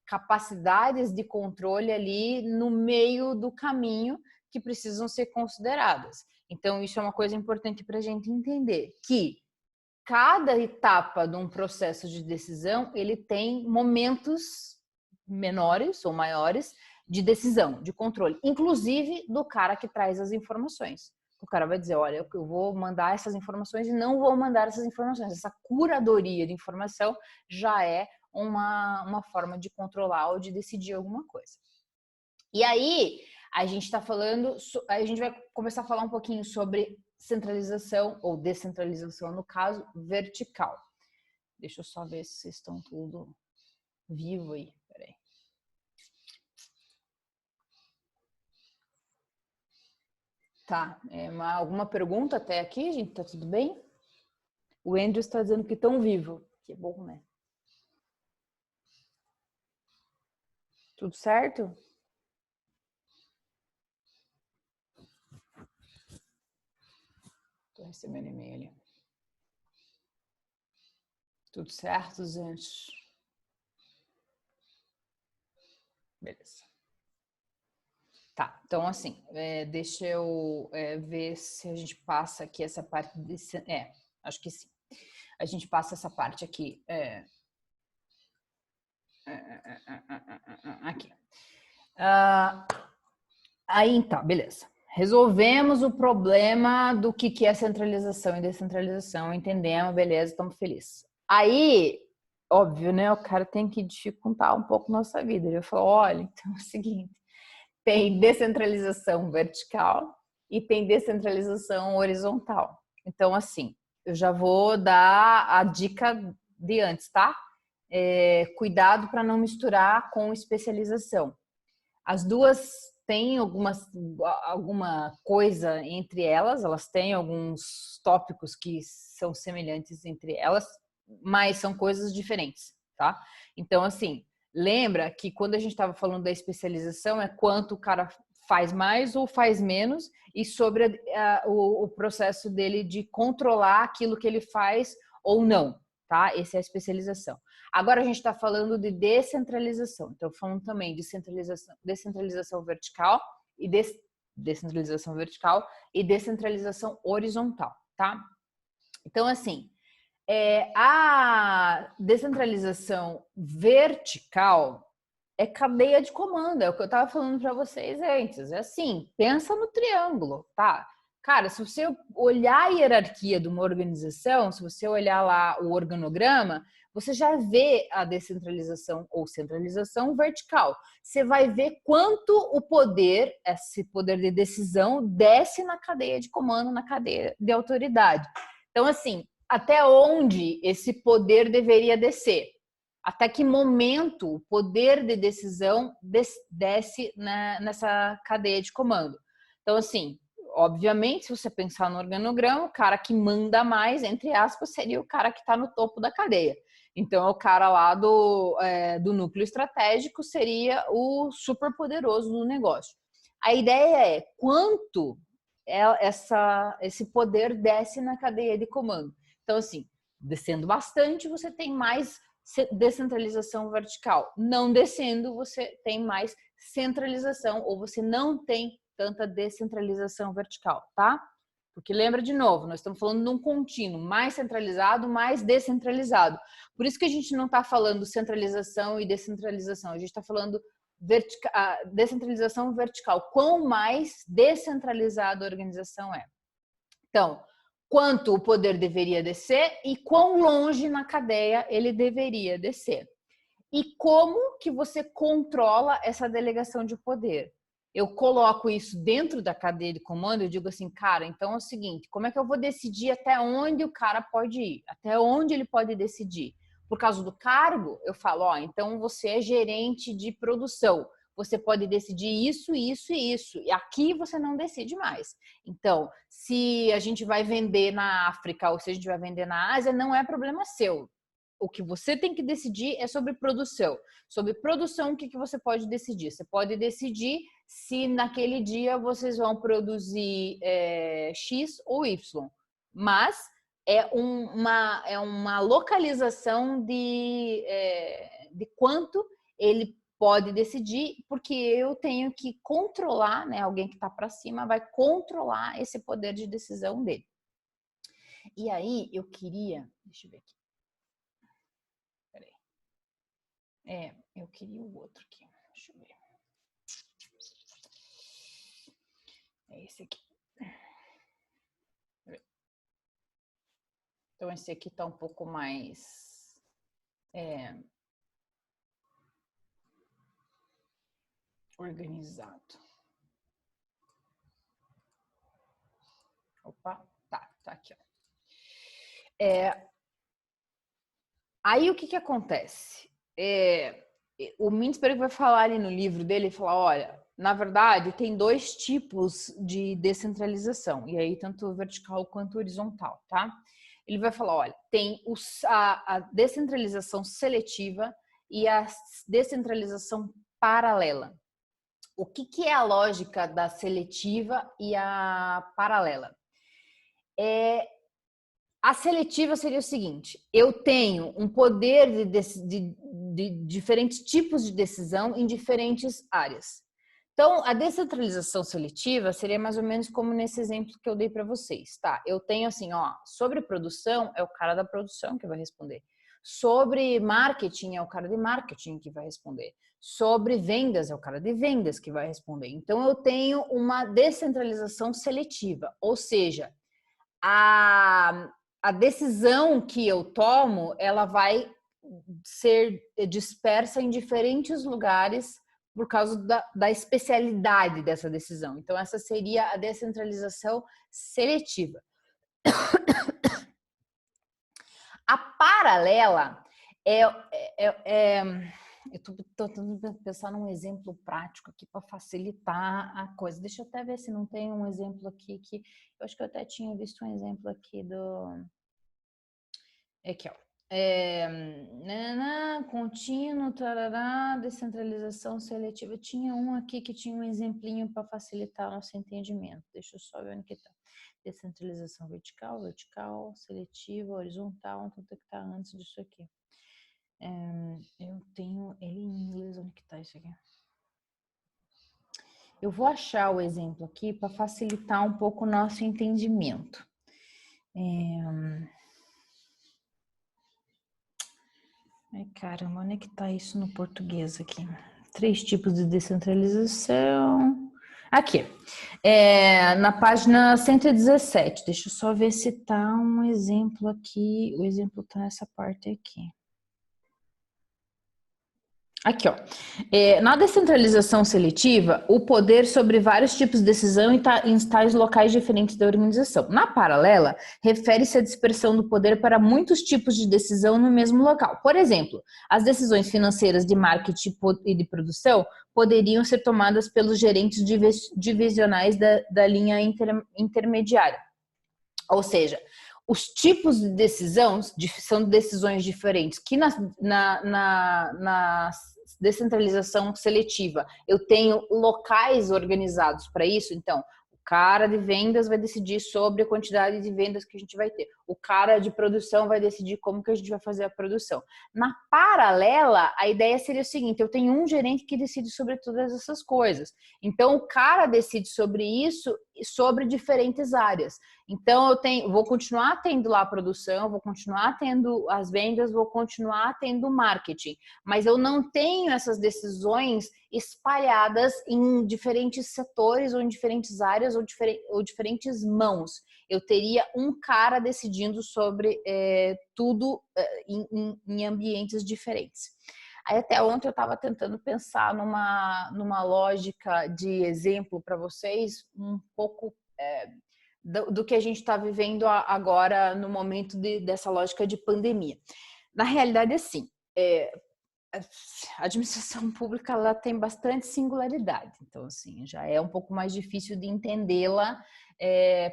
capacidades de controle ali no meio do caminho que precisam ser consideradas. Então, isso é uma coisa importante para a gente entender, que cada etapa de um processo de decisão, ele tem momentos menores ou maiores de decisão, de controle, inclusive do cara que traz as informações. O cara vai dizer, olha, eu vou mandar essas informações e não vou mandar essas informações. Essa curadoria de informação já é uma forma de controlar ou de decidir alguma coisa. E aí, a gente está falando, a gente vai começar a falar um pouquinho sobre centralização ou descentralização, no caso, vertical. Deixa eu só ver se vocês estão tudo vivo aí. Peraí. Tá, alguma pergunta até aqui, gente? Tá tudo bem? O Andrew está dizendo que estão vivo. Que bom, né? Tudo certo? Tô recebendo e-mail ali. Tudo certo, gente? Beleza. Tá, então assim, deixa eu ver se a gente passa aqui essa parte desse. Acho que sim. A gente passa essa parte aqui. Aqui. Aí, tá, beleza. Resolvemos o problema do que é centralização e descentralização, entendemos, beleza, estamos felizes. Aí, óbvio, né, o cara tem que dificultar um pouco nossa vida. Ele falou, olha, então é o seguinte, tem descentralização vertical e tem descentralização horizontal. Então, assim, eu já vou dar a dica de antes, tá? Cuidado para não misturar com especialização. As duas têm alguma coisa entre elas têm alguns tópicos que são semelhantes entre elas, mas são coisas diferentes, tá? Então, assim, lembra que quando a gente estava falando da especialização é quanto o cara faz mais ou faz menos e sobre o processo dele de controlar aquilo que ele faz ou não, tá? Essa é a especialização. Agora a gente está falando de descentralização. Então, falando também de descentralização vertical e descentralização vertical e descentralização horizontal, tá? Então, assim, a descentralização vertical é cadeia de comando, é o que eu estava falando para vocês antes. É assim, pensa no triângulo, tá? Cara, se você olhar a hierarquia de uma organização, se você olhar lá o organograma, você já vê a descentralização ou centralização vertical. Você vai ver quanto o poder, esse poder de decisão, desce na cadeia de comando, na cadeia de autoridade. Então, assim, até onde esse poder deveria descer? Até que momento o poder de decisão desce nessa cadeia de comando? Então, assim, obviamente, se você pensar no organograma, o cara que manda mais, entre aspas, seria o cara que está no topo da cadeia. Então, o cara lá do núcleo estratégico seria o super poderoso do negócio. A ideia é quanto esse poder desce na cadeia de comando. Então, assim, descendo bastante, você tem mais descentralização vertical. Não descendo, você tem mais centralização, ou você não tem tanta descentralização vertical, tá? Porque lembra de novo, nós estamos falando de um contínuo, mais centralizado, mais descentralizado. Por isso que a gente não está falando centralização e descentralização, a gente está falando descentralização vertical. Quão mais descentralizada a organização é. Então, quanto o poder deveria descer e quão longe na cadeia ele deveria descer. E como que você controla essa delegação de poder? Eu coloco isso dentro da cadeia de comando, eu digo assim, cara, então é o seguinte, como é que eu vou decidir até onde o cara pode ir? Até onde ele pode decidir? Por causa do cargo, eu falo, ó, então você é gerente de produção, você pode decidir isso, isso e isso, e aqui você não decide mais. Então, se a gente vai vender na África ou se a gente vai vender na Ásia, não é problema seu. O que você tem que decidir é sobre produção. Sobre produção, o que você pode decidir? Você pode decidir se naquele dia vocês vão produzir X ou Y. Mas é uma localização de quanto ele pode decidir, porque eu tenho que controlar, né? Alguém que está para cima vai controlar esse poder de decisão dele. E aí eu queria, deixa eu ver aqui. Eu queria o outro aqui. Deixa eu ver. É esse aqui. Então, esse aqui tá um pouco mais... organizado. Opa, tá aqui, ó. Aí, o que acontece? O Mintzberg vai falar ali no livro dele, ele fala, olha, na verdade, tem dois tipos de descentralização, e aí tanto vertical quanto horizontal, tá? Ele vai falar, olha, tem a descentralização seletiva e a descentralização paralela. O que é a lógica da seletiva e a paralela? A seletiva seria o seguinte, eu tenho um poder de diferentes tipos de decisão em diferentes áreas. Então, a descentralização seletiva seria mais ou menos como nesse exemplo que eu dei para vocês, tá? Eu tenho assim, ó, sobre produção, é o cara da produção que vai responder. Sobre marketing, é o cara de marketing que vai responder. Sobre vendas, é o cara de vendas que vai responder. Então, eu tenho uma descentralização seletiva, ou seja, a decisão que eu tomo, ela vai ser dispersa em diferentes lugares por causa da especialidade dessa decisão. Então, essa seria a descentralização seletiva. A paralela eu estou tentando pensar num exemplo prático aqui para facilitar a coisa. Deixa eu até ver se não tem um exemplo aqui que eu acho que eu até tinha visto um exemplo aqui do aqui, ó. Contínuo, tarará, descentralização seletiva. Tinha um aqui que tinha um exemplinho para facilitar o nosso entendimento. Deixa eu só ver onde que tá. Descentralização vertical, seletiva, horizontal. Então tem que estar antes disso aqui. Eu tenho ele em inglês. Onde que tá isso aqui? Eu vou achar o exemplo aqui para facilitar um pouco o nosso entendimento. Ai, caramba, onde é que tá isso no português aqui? 3 tipos de descentralização. Aqui, na página 117. Deixa eu só ver se tá um exemplo aqui. O exemplo tá nessa parte aqui. Aqui, ó. Na descentralização seletiva, o poder sobre vários tipos de decisão está em tais locais diferentes da organização. Na paralela, refere-se à dispersão do poder para muitos tipos de decisão no mesmo local. Por exemplo, as decisões financeiras de marketing e de produção poderiam ser tomadas pelos gerentes divisionais da linha intermediária. Ou seja, os tipos de decisão são decisões diferentes, que na descentralização seletiva eu tenho locais organizados para isso. Então, o cara de vendas vai decidir sobre a quantidade de vendas que a gente vai ter. O cara de produção vai decidir como que a gente vai fazer a produção. Na paralela, a ideia seria o seguinte: eu tenho um gerente que decide sobre todas essas coisas. Então, o cara decide sobre isso e sobre diferentes áreas. Então, vou continuar tendo lá a produção, vou continuar tendo as vendas, vou continuar tendo o marketing. Mas eu não tenho essas decisões espalhadas em diferentes setores ou em diferentes áreas ou diferentes mãos. Eu teria um cara decidindo sobre tudo em ambientes diferentes. Aí até ontem eu estava tentando pensar numa lógica de exemplo para vocês, um pouco do que a gente está vivendo agora no momento dessa lógica de pandemia. Na realidade, assim, a administração pública ela tem bastante singularidade, então assim já é um pouco mais difícil de entendê-la,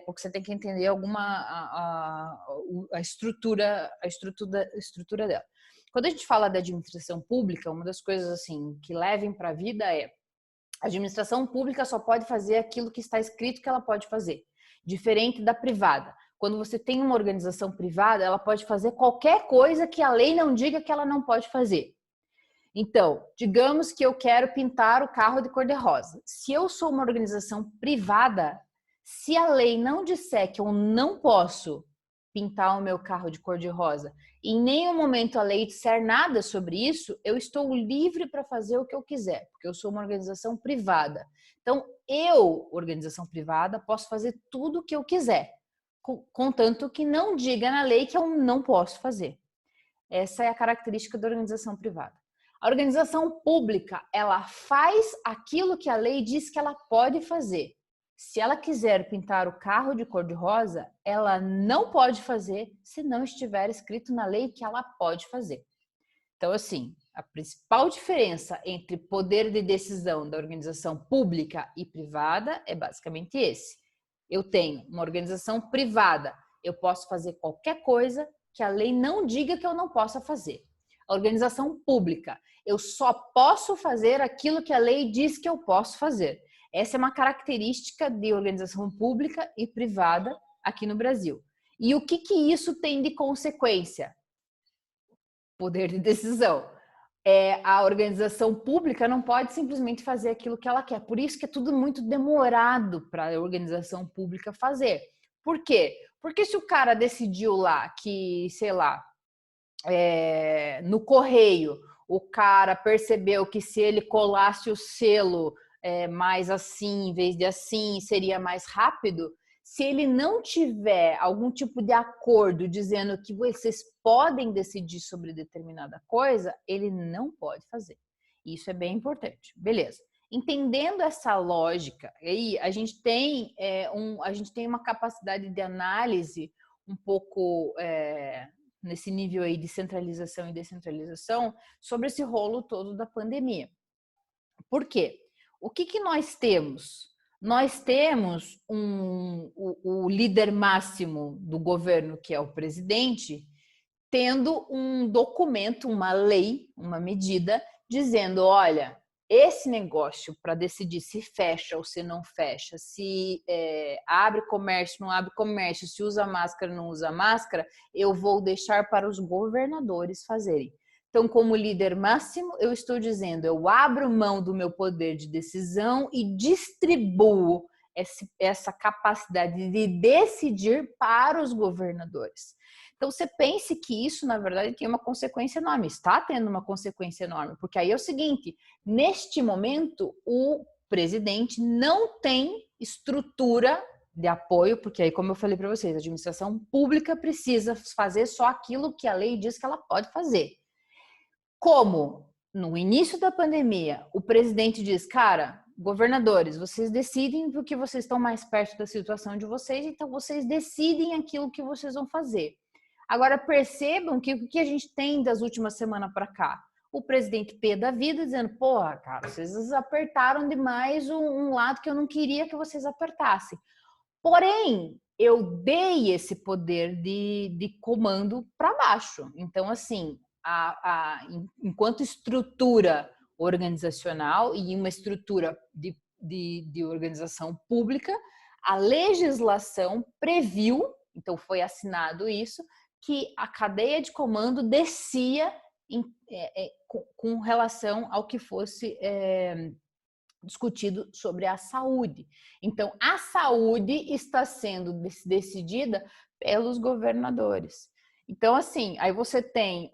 porque você tem que entender a estrutura dela. Quando a gente fala da administração pública, uma das coisas assim que levem para a vida a administração pública só pode fazer aquilo que está escrito que ela pode fazer, diferente da privada. Quando você tem uma organização privada, ela pode fazer qualquer coisa que a lei não diga que ela não pode fazer. Então, digamos que eu quero pintar o carro de cor-de-rosa. Se eu sou uma organização privada, se a lei não disser que eu não posso pintar o meu carro de cor-de-rosa, e em nenhum momento a lei disser nada sobre isso, eu estou livre para fazer o que eu quiser, porque eu sou uma organização privada. Então, eu, organização privada, posso fazer tudo o que eu quiser, contanto que não diga na lei que eu não posso fazer. Essa é a característica da organização privada. A organização pública, ela faz aquilo que a lei diz que ela pode fazer. Se ela quiser pintar o carro de cor-de-rosa, ela não pode fazer se não estiver escrito na lei que ela pode fazer. Então, assim, a principal diferença entre poder de decisão da organização pública e privada é basicamente esse. Eu tenho uma organização privada, eu posso fazer qualquer coisa que a lei não diga que eu não possa fazer. A organização pública, eu só posso fazer aquilo que a lei diz que eu posso fazer. Essa é uma característica de organização pública e privada aqui no Brasil. E o que isso tem de consequência? Poder de decisão. A organização pública não pode simplesmente fazer aquilo que ela quer. Por isso que é tudo muito demorado para a organização pública fazer. Por quê? Porque se o cara decidiu lá que, sei lá, no correio, o cara percebeu que se ele colasse o selo mais assim, em vez de assim, seria mais rápido. Se ele não tiver algum tipo de acordo dizendo que vocês podem decidir sobre determinada coisa, ele não pode fazer. Isso é bem importante. Beleza. Entendendo essa lógica, aí a gente tem uma capacidade de análise um pouco nesse nível aí de centralização e descentralização sobre esse rolo todo da pandemia. Por quê? O que nós temos? Nós temos o líder máximo do governo, que é o presidente, tendo um documento, uma lei, uma medida, dizendo, olha, esse negócio para decidir se fecha ou se não fecha, se abre comércio, não abre comércio, se usa máscara, não usa máscara, eu vou deixar para os governadores fazerem. Então, como líder máximo, eu estou dizendo, eu abro mão do meu poder de decisão e distribuo essa capacidade de decidir para os governadores. Então, você pense que isso, na verdade, tem uma consequência enorme, está tendo uma consequência enorme, porque aí é o seguinte, neste momento, o presidente não tem estrutura de apoio, porque aí, como eu falei para vocês, a administração pública precisa fazer só aquilo que a lei diz que ela pode fazer. Como no início da pandemia, o presidente diz, cara, governadores, vocês decidem porque vocês estão mais perto da situação de vocês, então vocês decidem aquilo que vocês vão fazer. Agora percebam que o que a gente tem das últimas semanas para cá? O presidente P da vida dizendo, porra, cara, vocês apertaram demais um lado que eu não queria que vocês apertassem. Porém, eu dei esse poder de comando para baixo. Então, assim, enquanto estrutura organizacional e uma estrutura de organização pública, a legislação previu, então foi assinado isso, que a cadeia de comando descia com relação ao que fosse discutido sobre a saúde. Então, a saúde está sendo decidida pelos governadores. Então, assim, aí você tem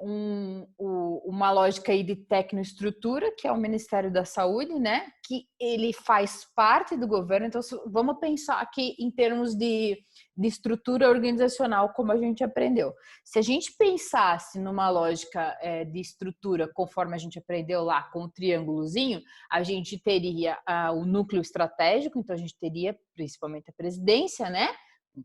uma lógica aí de tecnoestrutura, que é o Ministério da Saúde, né? Que ele faz parte do governo. Então, vamos pensar aqui em termos de estrutura organizacional, como a gente aprendeu. Se a gente pensasse numa lógica de estrutura, conforme a gente aprendeu lá com o triângulozinho, a gente teria o núcleo estratégico, então a gente teria principalmente a presidência, né?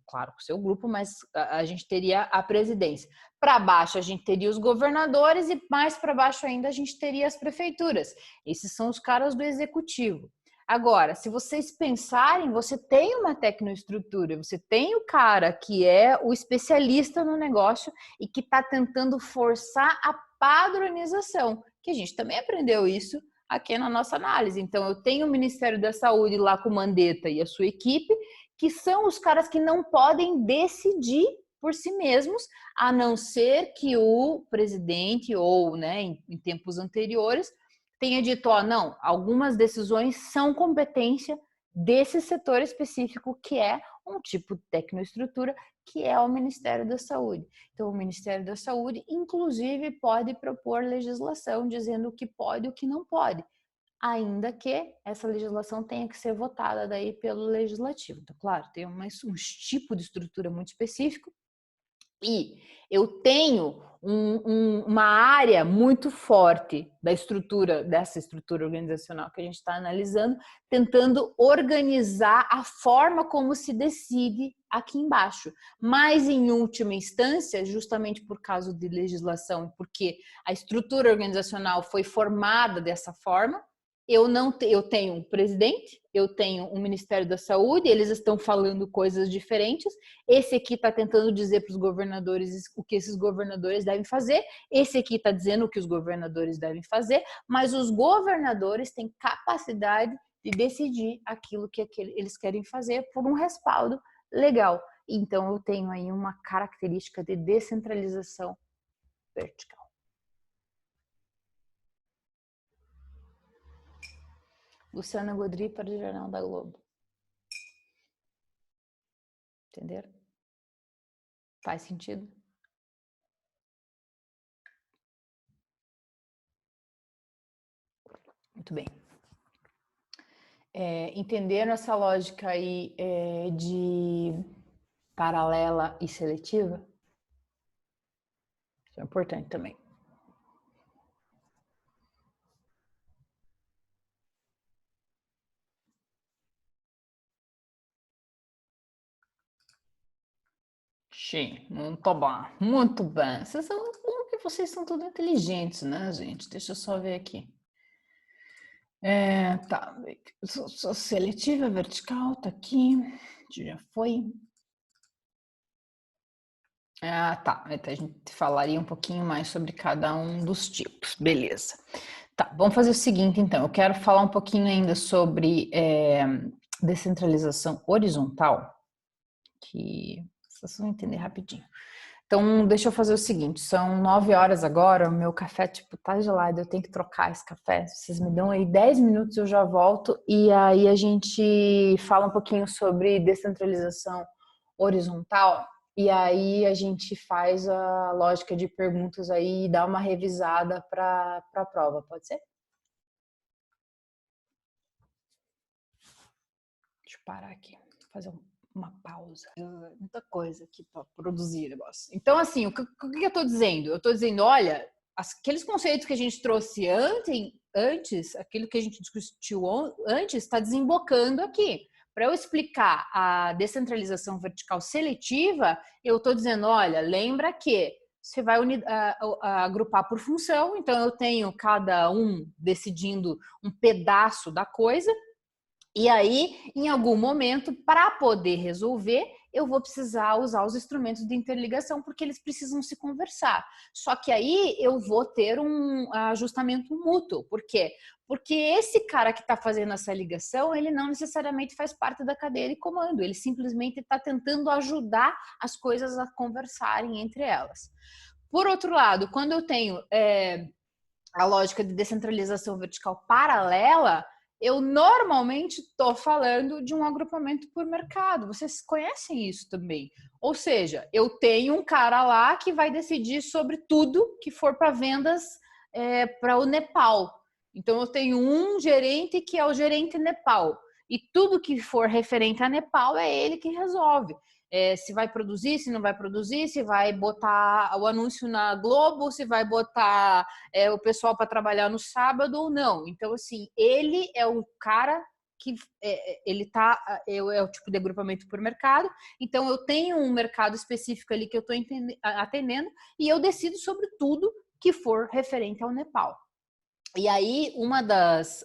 Claro, com o seu grupo, mas a gente teria a presidência. Para baixo a gente teria os governadores e mais para baixo ainda a gente teria as prefeituras. Esses são os caras do executivo. Agora, se vocês pensarem, você tem uma tecnoestrutura, você tem o cara que é o especialista no negócio e que está tentando forçar a padronização, que a gente também aprendeu isso aqui na nossa análise. Então, eu tenho o Ministério da Saúde lá com o Mandetta e a sua equipe, que são os caras que não podem decidir por si mesmos, a não ser que o presidente ou, né, em tempos anteriores, tenha dito, não, algumas decisões são competência desse setor específico que é um tipo de tecnoestrutura, que é o Ministério da Saúde. Então, o Ministério da Saúde, inclusive, pode propor legislação dizendo o que pode e o que não pode, ainda que essa legislação tenha que ser votada daí pelo legislativo. Então, claro, tem um tipo de estrutura muito específico e eu tenho uma área muito forte dessa estrutura organizacional que a gente está analisando, tentando organizar a forma como se decide aqui embaixo. Mas, em última instância, justamente por causa de legislação, porque a estrutura organizacional foi formada dessa forma, eu tenho um presidente, eu tenho um Ministério da Saúde, eles estão falando coisas diferentes. Esse aqui está tentando dizer para os governadores o que esses governadores devem fazer, esse aqui está dizendo o que os governadores devem fazer, mas os governadores têm capacidade de decidir aquilo que eles querem fazer por um respaldo legal. Então, eu tenho aí uma característica de descentralização vertical. Luciana Godry para o Jornal da Globo. Entenderam? Faz sentido? Muito bem. Entendendo essa lógica aí de paralela e seletiva, isso é importante também. Sim, muito bom, muito bem. Como que vocês são todos inteligentes, né, gente? Deixa eu só ver aqui. Tá, seletiva vertical, tá aqui, já foi. Tá, então a gente falaria um pouquinho mais sobre cada um dos tipos, beleza. Tá, vamos fazer o seguinte, então, eu quero falar um pouquinho ainda sobre descentralização horizontal, que vocês vão entender rapidinho. Então, deixa eu fazer o seguinte, são 9 horas agora, o meu café, tipo, tá gelado, eu tenho que trocar esse café. Vocês me dão aí 10 minutos, eu já volto, e aí a gente fala um pouquinho sobre descentralização horizontal, e aí a gente faz a lógica de perguntas aí e dá uma revisada para a prova, pode ser? Deixa eu parar aqui, fazer uma pausa. Muita coisa aqui para produzir negócio. Então, assim, o que eu estou dizendo? Eu estou dizendo, olha, aqueles conceitos que a gente trouxe antes, aquilo que a gente discutiu antes, está desembocando aqui. Para eu explicar a descentralização vertical seletiva, eu estou dizendo, olha, lembra que você vai agrupar por função, então eu tenho cada um decidindo um pedaço da coisa, e aí, em algum momento, para poder resolver, eu vou precisar usar os instrumentos de interligação, porque eles precisam se conversar. Só que aí eu vou ter um ajustamento mútuo. Por quê? Porque esse cara que está fazendo essa ligação, ele não necessariamente faz parte da cadeia de comando, ele simplesmente está tentando ajudar as coisas a conversarem entre elas. Por outro lado, quando eu tenho a lógica de descentralização vertical paralela, eu normalmente estou falando de um agrupamento por mercado. Vocês conhecem isso também. Ou seja, eu tenho um cara lá que vai decidir sobre tudo que for para vendas para o Nepal. Então, eu tenho um gerente que é o gerente Nepal. E tudo que for referente a Nepal é ele que resolve. Se vai produzir, se não vai produzir, se vai botar o anúncio na Globo, se vai botar o pessoal para trabalhar no sábado ou não. Então, assim, ele é o cara que é o tipo de agrupamento por mercado. Então, eu tenho um mercado específico ali que eu estou atendendo e eu decido sobre tudo que for referente ao Nepal. E aí, uma das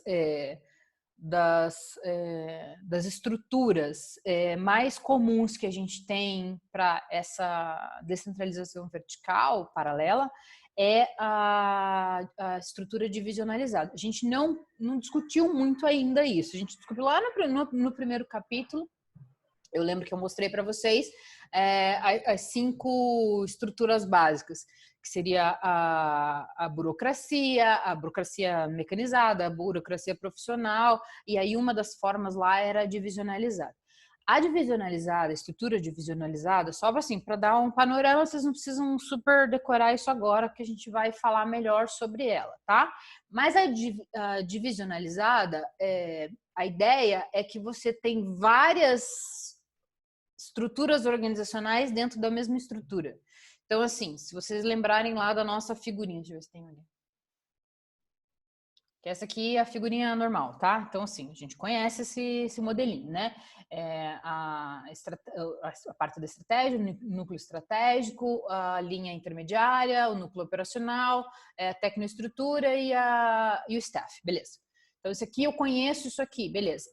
estruturas mais comuns que a gente tem para essa descentralização vertical paralela é a estrutura divisionalizada. A gente não discutiu muito ainda isso. A gente discutiu lá no primeiro capítulo. Eu lembro que eu mostrei para vocês as 5 estruturas básicas, que seria a burocracia mecanizada, a burocracia profissional, e aí uma das formas lá era a divisionalizada. A divisionalizada, a estrutura divisionalizada, só assim, para dar um panorama, vocês não precisam super decorar isso agora, que a gente vai falar melhor sobre ela, tá? Mas a divisionalizada, a ideia é que você tem várias estruturas organizacionais dentro da mesma estrutura. Então, assim, se vocês lembrarem lá da nossa figurinha, deixa eu ver se tem ali. Que essa aqui é a figurinha normal, tá? Então, assim, a gente conhece esse modelinho, né? A parte da estratégia, o núcleo estratégico, a linha intermediária, o núcleo operacional, a tecnoestrutura e o staff, beleza. Então, isso aqui eu conheço, isso aqui, beleza.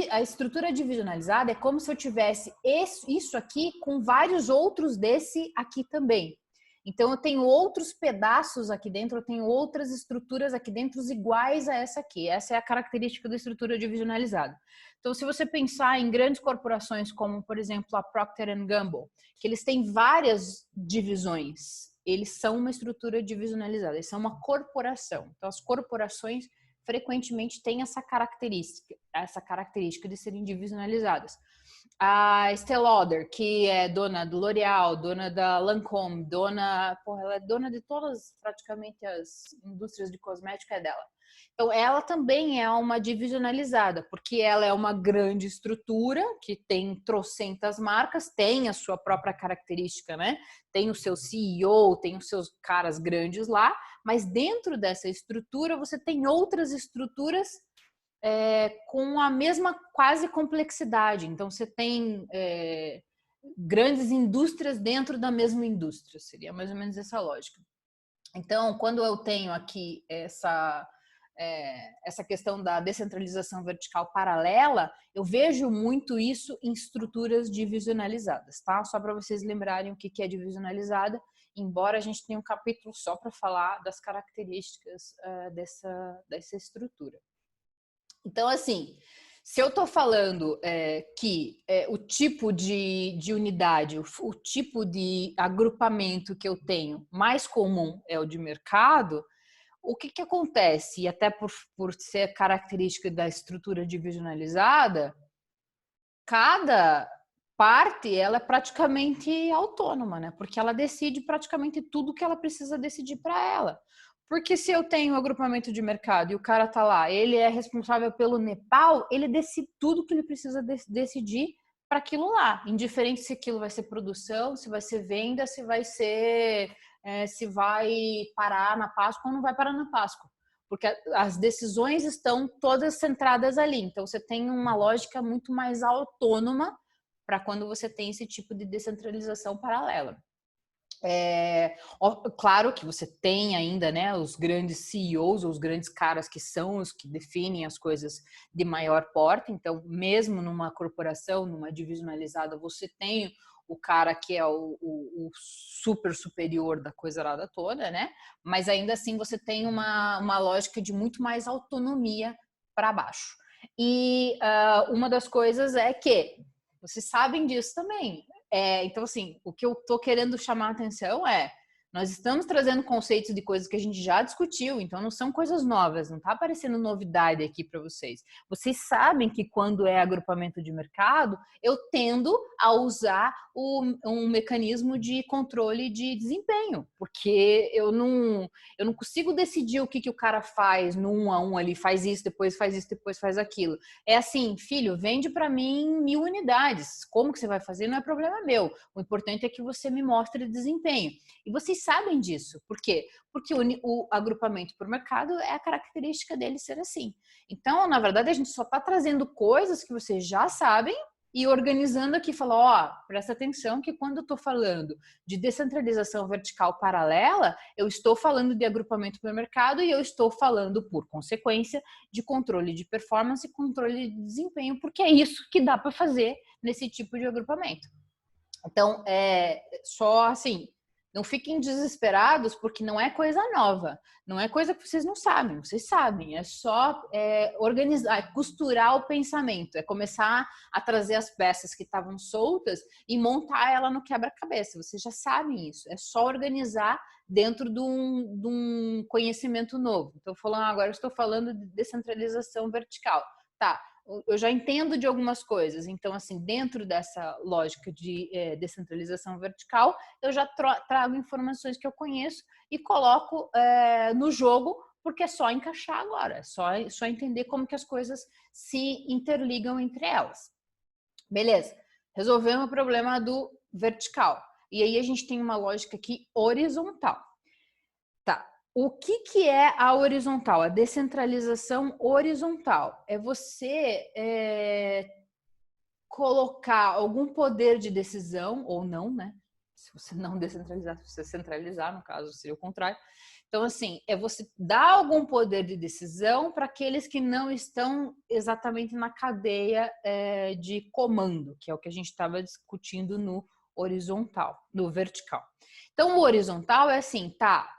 A estrutura divisionalizada é como se eu tivesse isso aqui com vários outros desse aqui também. Então, eu tenho outros pedaços aqui dentro, eu tenho outras estruturas aqui dentro iguais a essa aqui. Essa é a característica da estrutura divisionalizada. Então, se você pensar em grandes corporações como, por exemplo, a Procter & Gamble, que eles têm várias divisões, eles são uma estrutura divisionalizada, eles são uma corporação. Então, as corporações frequentemente têm essa característica de serem divisionalizadas. A Estée Lauder, que é dona do L'Oréal, dona da Lancôme, ela é dona de todas praticamente as indústrias de cosmética, é dela. Então, ela também é uma divisionalizada, porque ela é uma grande estrutura que tem trocentas marcas, tem a sua própria característica, né? Tem o seu CEO, tem os seus caras grandes lá, mas dentro dessa estrutura você tem outras estruturas com a mesma quase complexidade. Então, você tem grandes indústrias dentro da mesma indústria, seria mais ou menos essa lógica. Então, quando eu tenho aqui essa questão da descentralização vertical paralela, eu vejo muito isso em estruturas divisionalizadas, tá? Só para vocês lembrarem o que é divisionalizada, embora a gente tenha um capítulo só para falar das características dessa estrutura. Então, assim, se eu estou falando que o tipo de unidade, o tipo de agrupamento que eu tenho mais comum é o de mercado, o que acontece? E até por ser característica da estrutura divisionalizada, cada parte ela é praticamente autônoma, né? Porque ela decide praticamente tudo que ela precisa decidir para ela. Porque se eu tenho um agrupamento de mercado e o cara tá lá, ele é responsável pelo Nepal, ele decide tudo que ele precisa decidir para aquilo lá, indiferente se aquilo vai ser produção, se vai ser venda, se vai ser se vai parar na Páscoa ou não vai parar na Páscoa, porque as decisões estão todas centradas ali. Então você tem uma lógica muito mais autônoma para quando você tem esse tipo de descentralização paralela. Claro que você tem ainda, né, os grandes CEOs, os grandes caras que são os que definem as coisas de maior porte. Então, mesmo numa corporação, numa divisionalizada, você tem o cara que é o super superior da coisarada toda, né? Mas ainda assim você tem uma lógica de muito mais autonomia para baixo. E uma das coisas é que vocês sabem disso também. Então, assim, o que eu tô querendo chamar a atenção nós estamos trazendo conceitos de coisas que a gente já discutiu, então não são coisas novas, não tá aparecendo novidade aqui para vocês. Vocês sabem que quando é agrupamento de mercado, eu tendo a usar um mecanismo de controle de desempenho, porque eu não consigo decidir o que o cara faz no 1 a 1 ali, faz isso, depois faz aquilo. É assim, filho, vende para mim 1000 unidades. Como que você vai fazer não é problema meu. O importante é que você me mostre desempenho. E vocês sabem disso. Por quê? Porque o agrupamento por mercado é a característica dele ser assim. Então, na verdade, a gente só está trazendo coisas que vocês já sabem e organizando aqui, falar, presta atenção que quando eu estou falando de descentralização vertical paralela, eu estou falando de agrupamento por mercado e eu estou falando, por consequência, de controle de performance e controle de desempenho, porque é isso que dá para fazer nesse tipo de agrupamento. Então, só assim, não fiquem desesperados, porque não é coisa nova, não é coisa que vocês não sabem, vocês sabem, é só organizar, é costurar o pensamento, é começar a trazer as peças que estavam soltas e montar ela no quebra-cabeça, vocês já sabem isso, é só organizar dentro de um conhecimento novo. Então, agora eu estou falando de descentralização vertical, tá? Eu já entendo de algumas coisas. Então, assim, dentro dessa lógica de descentralização vertical, eu já trago informações que eu conheço e coloco no jogo, porque é só encaixar agora, é só entender como que as coisas se interligam entre elas. Beleza, resolvemos o problema do vertical. E aí a gente tem uma lógica aqui horizontal. Tá. O que é a horizontal? A descentralização horizontal é você colocar algum poder de decisão, ou não, né? Se você não descentralizar, se você centralizar, no caso, seria o contrário. Então, assim, é você dar algum poder de decisão para aqueles que não estão exatamente na cadeia de comando, que é o que a gente estava discutindo no horizontal, no vertical. Então, o horizontal é assim, tá?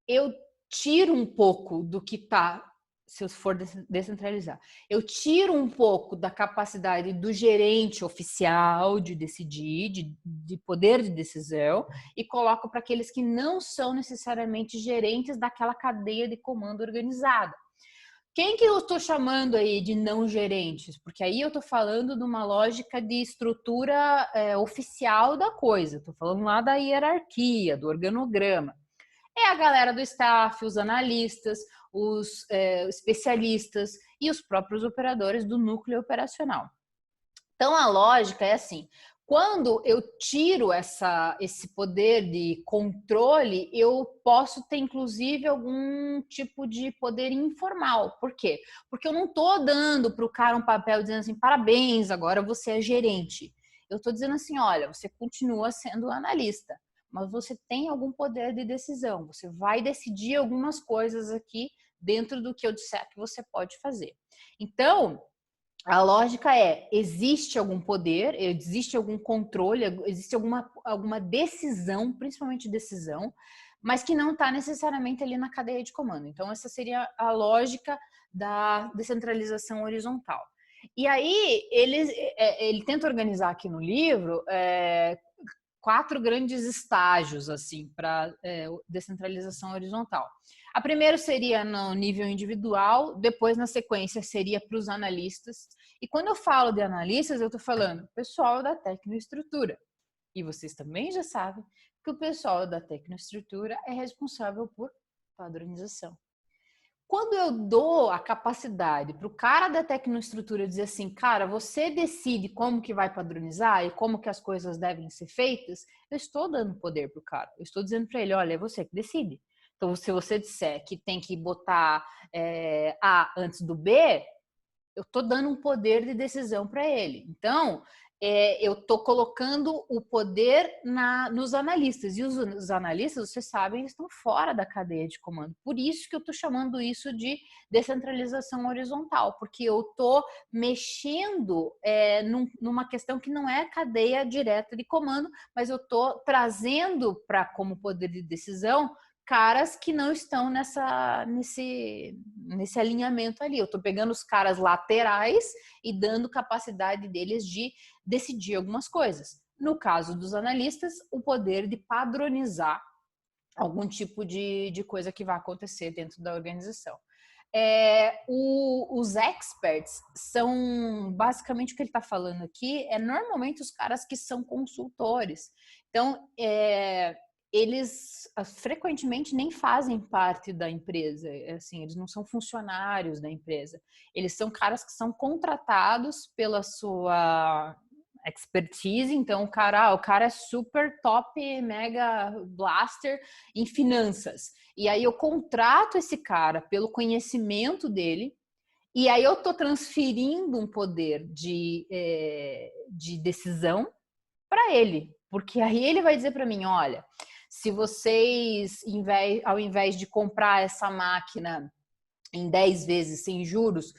Eu tiro um pouco do que está, se eu for descentralizar, eu tiro um pouco da capacidade do gerente oficial de decidir, de poder de decisão, e coloco para aqueles que não são necessariamente gerentes daquela cadeia de comando organizada. Quem que eu estou chamando aí de não gerentes? Porque aí eu estou falando de uma lógica de estrutura oficial da coisa, estou falando lá da hierarquia, do organograma. É a galera do staff, os analistas, os especialistas e os próprios operadores do núcleo operacional. Então, a lógica é assim, quando eu tiro esse poder de controle, eu posso ter, inclusive, algum tipo de poder informal. Por quê? Porque eu não estou dando para o cara um papel dizendo assim, parabéns, agora você é gerente. Eu estou dizendo assim, olha, você continua sendo analista, mas você tem algum poder de decisão. Você vai decidir algumas coisas aqui dentro do que eu disser que você pode fazer. Então, a lógica é, existe algum poder, existe algum controle, existe alguma decisão, principalmente decisão, mas que não está necessariamente ali na cadeia de comando. Então, essa seria a lógica da descentralização horizontal. E aí, ele tenta organizar aqui no livro 4 grandes estágios assim para descentralização horizontal. A primeira seria no nível individual, depois na sequência seria para os analistas. E quando eu falo de analistas, eu estou falando pessoal da tecnoestrutura. E vocês também já sabem que o pessoal da tecnoestrutura é responsável por padronização. Quando eu dou a capacidade para o cara da tecnoestrutura dizer assim, cara, você decide como que vai padronizar e como que as coisas devem ser feitas, eu estou dando poder para o cara. Eu estou dizendo para ele, olha, é você que decide. Então, se você disser que tem que botar A antes do B, eu estou dando um poder de decisão para ele. Então, eu estou colocando o poder nos analistas. E os analistas, vocês sabem, eles estão fora da cadeia de comando. Por isso que eu estou chamando isso de descentralização horizontal, porque eu estou mexendo numa questão que não é cadeia direta de comando, mas eu estou trazendo para como poder de decisão caras que não estão nesse alinhamento ali. Eu estou pegando os caras laterais e dando capacidade deles de decidir algumas coisas. No caso dos analistas, o poder de padronizar algum tipo de coisa que vai acontecer dentro da organização. Os experts são, basicamente o que ele está falando aqui, normalmente os caras que são consultores. Então, eles frequentemente nem fazem parte da empresa, assim, eles não são funcionários da empresa, eles são caras que são contratados pela sua expertise, então o cara é super top, mega blaster em finanças, e aí eu contrato esse cara pelo conhecimento dele, e aí eu tô transferindo um poder de decisão para ele, porque aí ele vai dizer para mim, olha, se vocês, ao invés de comprar essa máquina em 10 vezes sem juros,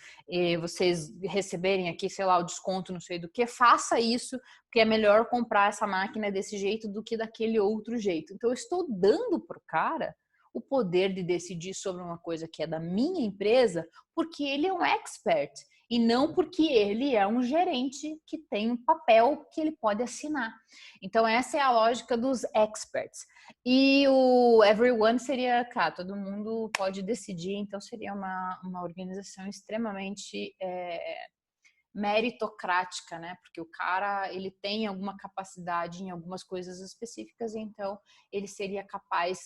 vocês receberem aqui, sei lá, o desconto, não sei do que, faça isso, porque é melhor comprar essa máquina desse jeito do que daquele outro jeito. Então, eu estou dando para o cara o poder de decidir sobre uma coisa que é da minha empresa, porque ele é um expert e não porque ele é um gerente que tem um papel que ele pode assinar. Então, essa é a lógica dos experts. E o everyone seria, cara, todo mundo pode decidir, então seria uma organização extremamente meritocrática, né? Porque o cara, ele tem alguma capacidade em algumas coisas específicas, então ele seria capaz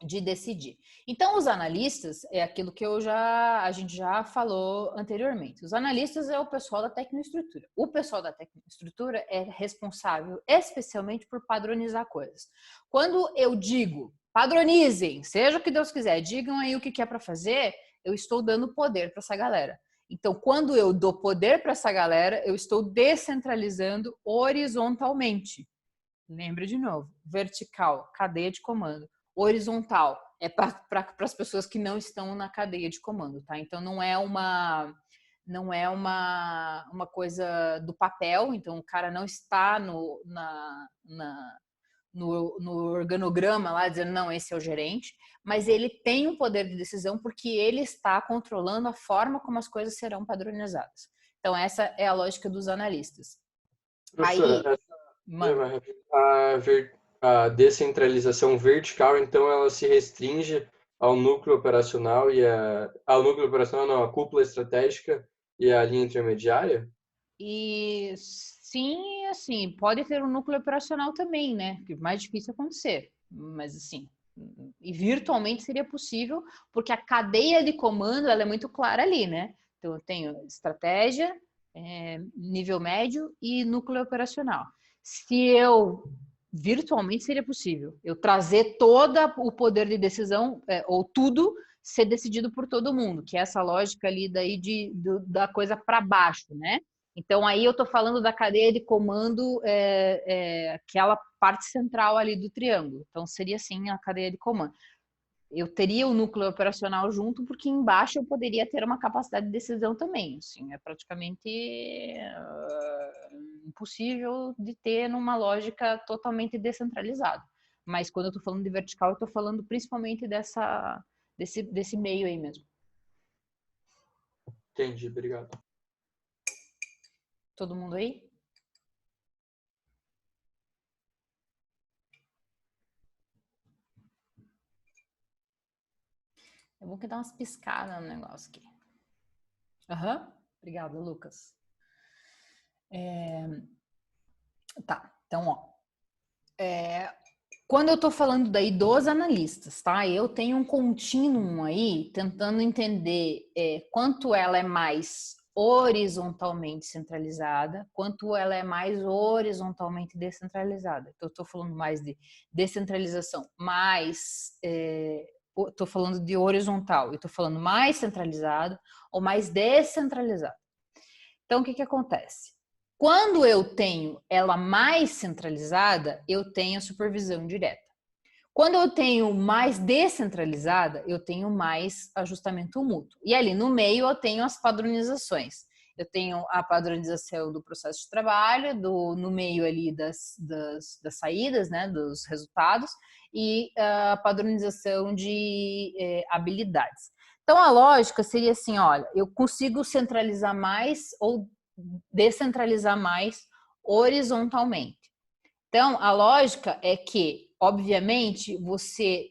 de decidir. Então, os analistas é aquilo que a gente já falou anteriormente. Os analistas é o pessoal da tecnoestrutura. O pessoal da tecnoestrutura é responsável especialmente por padronizar coisas. Quando eu digo padronizem, seja o que Deus quiser, digam aí o que é para fazer, eu estou dando poder para essa galera. Então, quando eu dou poder para essa galera, eu estou descentralizando horizontalmente. Lembra de novo, vertical, cadeia de comando. Horizontal é para as pessoas que não estão na cadeia de comando, tá? Então não é uma coisa do papel, então o cara não está no organograma lá dizendo não, esse é o gerente, mas ele tem um poder de decisão porque ele está controlando a forma como as coisas serão padronizadas. Então essa é a lógica dos analistas. Professora, Mano. a descentralização vertical, então, ela se restringe ao núcleo operacional ao núcleo operacional, não, a cúpula estratégica e a linha intermediária? E sim, assim, pode ter um núcleo operacional também, né? Que é mais difícil acontecer. Mas assim, E virtualmente seria possível, porque a cadeia de comando ela é muito clara ali, né? Então, eu tenho estratégia, nível médio e núcleo operacional. Se eu virtualmente seria possível eu trazer todo o poder de decisão ou tudo ser decidido por todo mundo, que é essa lógica ali daí da coisa para baixo, né? Então aí eu estou falando da cadeia de comando, aquela parte central ali do triângulo. Então seria assim a cadeia de comando. Eu teria o núcleo operacional junto, porque embaixo eu poderia ter uma capacidade de decisão também. Assim, é praticamente impossível de ter numa lógica totalmente descentralizada. Mas quando eu estou falando de vertical, eu estou falando principalmente desse meio aí mesmo. Entendi, obrigado. Todo mundo aí? Eu vou dar umas piscadas no negócio aqui. Obrigada, Lucas. Tá, então, ó. Quando eu tô falando daí dos analistas, tá? Eu tenho um contínuo aí tentando entender quanto ela é mais horizontalmente centralizada, quanto ela é mais horizontalmente descentralizada. Então, eu tô falando mais de descentralização, mais... tô falando de horizontal, eu tô falando mais centralizado ou mais descentralizado. Então, o que que acontece? Quando eu tenho ela mais centralizada, eu tenho a supervisão direta. Quando eu tenho mais descentralizada, eu tenho mais ajustamento mútuo. E ali no meio eu tenho as padronizações. Eu tenho a padronização do processo de trabalho, no meio ali das saídas, né, dos resultados, e a padronização de habilidades. Então a lógica seria assim, olha, eu consigo centralizar mais ou descentralizar mais horizontalmente. Então, a lógica é que, obviamente, você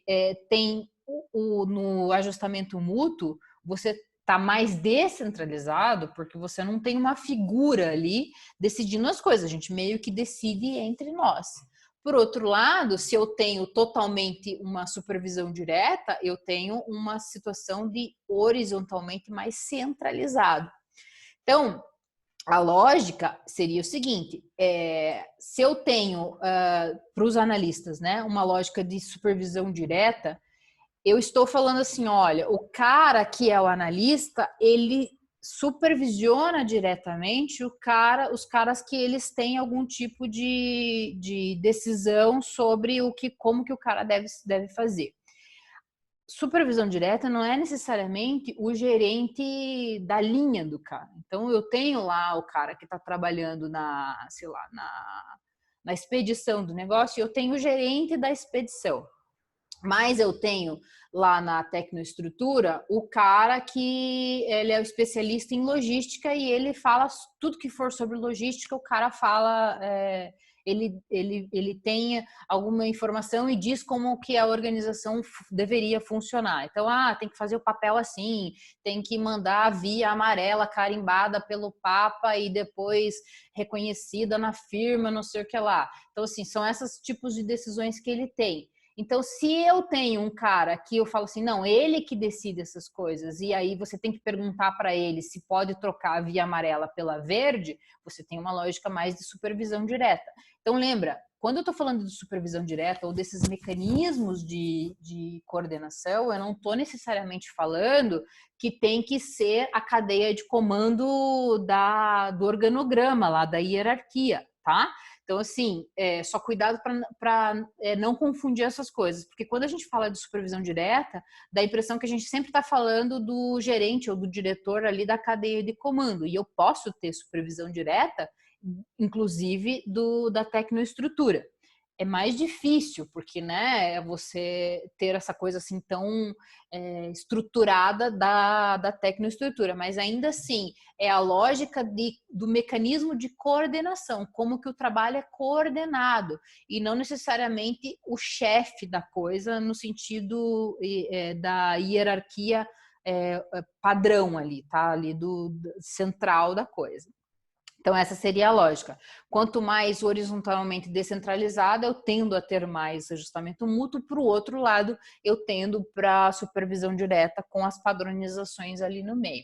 tem no ajustamento mútuo, você está mais descentralizado, porque você não tem uma figura ali decidindo as coisas, a gente meio que decide entre nós. Por outro lado, se eu tenho totalmente uma supervisão direta, eu tenho uma situação de horizontalmente mais centralizado. Então, a lógica seria o seguinte: se eu tenho para os analistas, né, uma lógica de supervisão direta, eu estou falando assim, olha, o cara que é o analista, ele supervisiona diretamente os caras que eles têm algum tipo de decisão sobre como que o cara deve fazer. Supervisão direta não é necessariamente o gerente da linha do cara. Então, eu tenho lá o cara que está trabalhando sei lá, na expedição do negócio, e eu tenho o gerente da expedição. Mas eu tenho lá na tecnoestrutura o cara que ele é o especialista em logística e ele fala tudo que for sobre logística, o cara fala... Ele tem alguma informação e diz como que a organização deveria funcionar. Então, tem que fazer o papel assim, tem que mandar a via amarela carimbada pelo Papa e depois reconhecida na firma, não sei o que lá. Então, assim, são esses tipos de decisões que ele tem. Então, se eu tenho um cara que eu falo assim, não, ele que decide essas coisas, e aí você tem que perguntar para ele se pode trocar a via amarela pela verde, você tem uma lógica mais de supervisão direta. Então, lembra, quando eu estou falando de supervisão direta ou desses mecanismos de coordenação, eu não estou necessariamente falando que tem que ser a cadeia de comando do organograma lá, da hierarquia, tá? Então, assim, só cuidado para não confundir essas coisas, porque quando a gente fala de supervisão direta, dá a impressão que a gente sempre está falando do gerente ou do diretor ali da cadeia de comando, e eu posso ter supervisão direta, inclusive da tecnoestrutura. É mais difícil, porque, né, você ter essa coisa assim tão estruturada da tecnoestrutura, mas ainda assim é a lógica do mecanismo de coordenação, como que o trabalho é coordenado, e não necessariamente o chefe da coisa no sentido da hierarquia padrão ali, tá? Ali do central da coisa. Então, essa seria a lógica. Quanto mais horizontalmente descentralizada, eu tendo a ter mais ajustamento mútuo. Para o outro lado, eu tendo para supervisão direta com as padronizações ali no meio.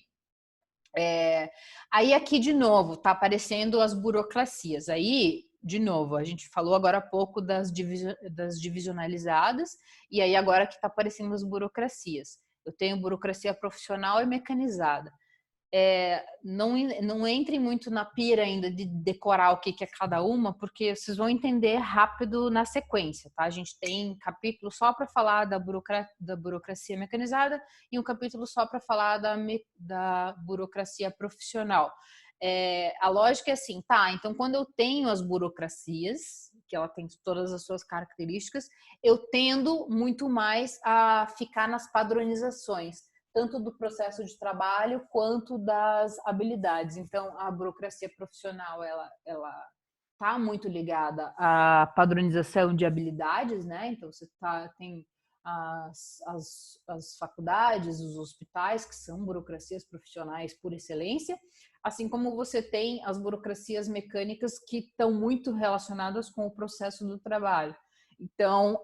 Aí aqui, de novo, está aparecendo as burocracias. Aí, de novo, a gente falou agora há pouco das divisionalizadas, e aí agora que está aparecendo as burocracias. Eu tenho burocracia profissional e mecanizada. Não entrem muito na pira ainda de decorar o que é cada uma, porque vocês vão entender rápido na sequência, tá? A gente tem capítulo só para falar da burocracia mecanizada e um capítulo só para falar da burocracia profissional. A lógica é assim, tá? Então, quando eu tenho as burocracias, que ela tem todas as suas características, eu tendo muito mais a ficar nas padronizações, tanto do processo de trabalho quanto das habilidades. Então, a burocracia profissional, ela está muito ligada à padronização de habilidades, né? Então, você tem as faculdades, os hospitais, que são burocracias profissionais por excelência, assim como você tem as burocracias mecânicas que estão muito relacionadas com o processo do trabalho. Então,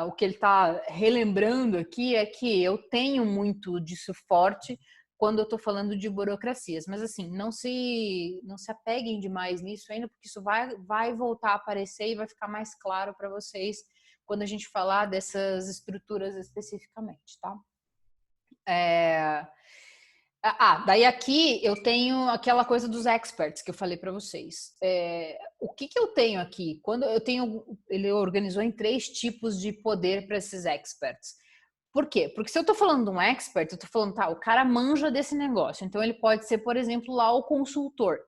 o que ele está relembrando aqui é que eu tenho muito disso forte quando eu estou falando de burocracias. Mas, assim, não se apeguem demais nisso ainda, porque isso vai voltar a aparecer e vai ficar mais claro para vocês quando a gente falar dessas estruturas especificamente, tá? Daí aqui eu tenho aquela coisa dos experts que eu falei para vocês. O que eu tenho aqui? Ele organizou em 3 tipos de poder para esses experts. Por quê? Porque se eu estou falando de um expert, eu estou falando, tá, o cara manja desse negócio. Então ele pode ser, por exemplo, lá o consultor.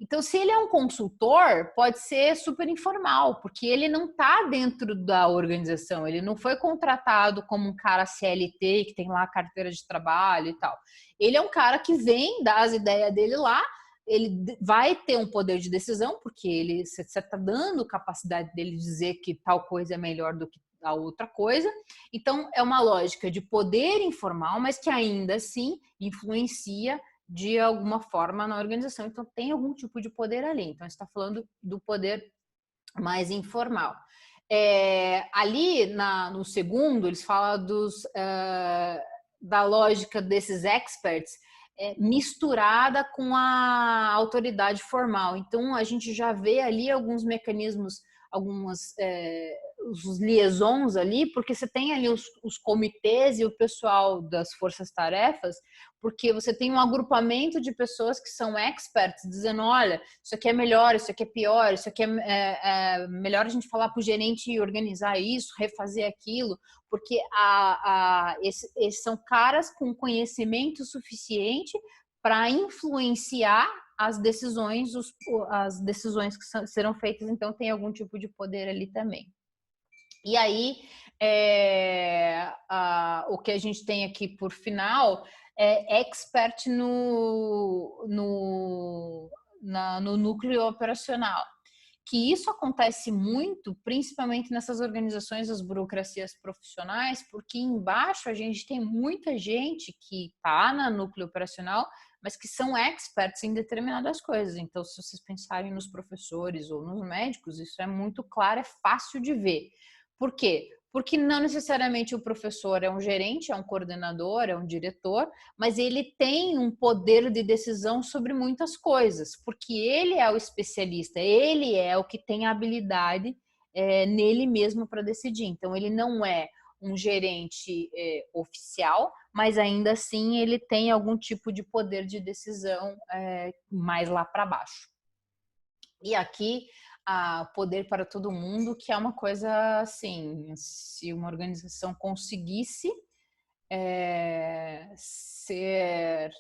Então, se ele é um consultor, pode ser super informal, porque ele não está dentro da organização, ele não foi contratado como um cara CLT que tem lá a carteira de trabalho e tal. Ele é um cara que vem, dá as ideias dele lá, ele vai ter um poder de decisão, porque você está dando capacidade dele de dizer que tal coisa é melhor do que a outra coisa. Então, é uma lógica de poder informal, mas que ainda assim influencia de alguma forma na organização. Então, tem algum tipo de poder ali. Então, está falando do poder mais informal. Ali no segundo, eles falam da lógica desses experts misturada com a autoridade formal. Então, a gente já vê ali alguns mecanismos, os liaisons ali, porque você tem ali os comitês e o pessoal das forças-tarefas, porque você tem um agrupamento de pessoas que são experts, dizendo, olha, isso aqui é melhor, isso aqui é pior, isso aqui é melhor a gente falar para o gerente e organizar isso, refazer aquilo, porque esses são caras com conhecimento suficiente para influenciar as decisões que serão feitas. Então, tem algum tipo de poder ali também. E aí, o que a gente tem aqui por final é expert no núcleo operacional. Que isso acontece muito, principalmente nessas organizações das burocracias profissionais, porque embaixo a gente tem muita gente que está no núcleo operacional, mas que são experts em determinadas coisas. Então, se vocês pensarem nos professores ou nos médicos, isso é muito claro, é fácil de ver. Por quê? Porque não necessariamente o professor é um gerente, é um coordenador, é um diretor, mas ele tem um poder de decisão sobre muitas coisas, porque ele é o especialista, ele é o que tem a habilidade nele mesmo para decidir. Então, ele não é um gerente oficial, mas ainda assim ele tem algum tipo de poder de decisão mais lá para baixo. E aqui, poder para todo mundo, que é uma coisa assim, se uma organização conseguisse ser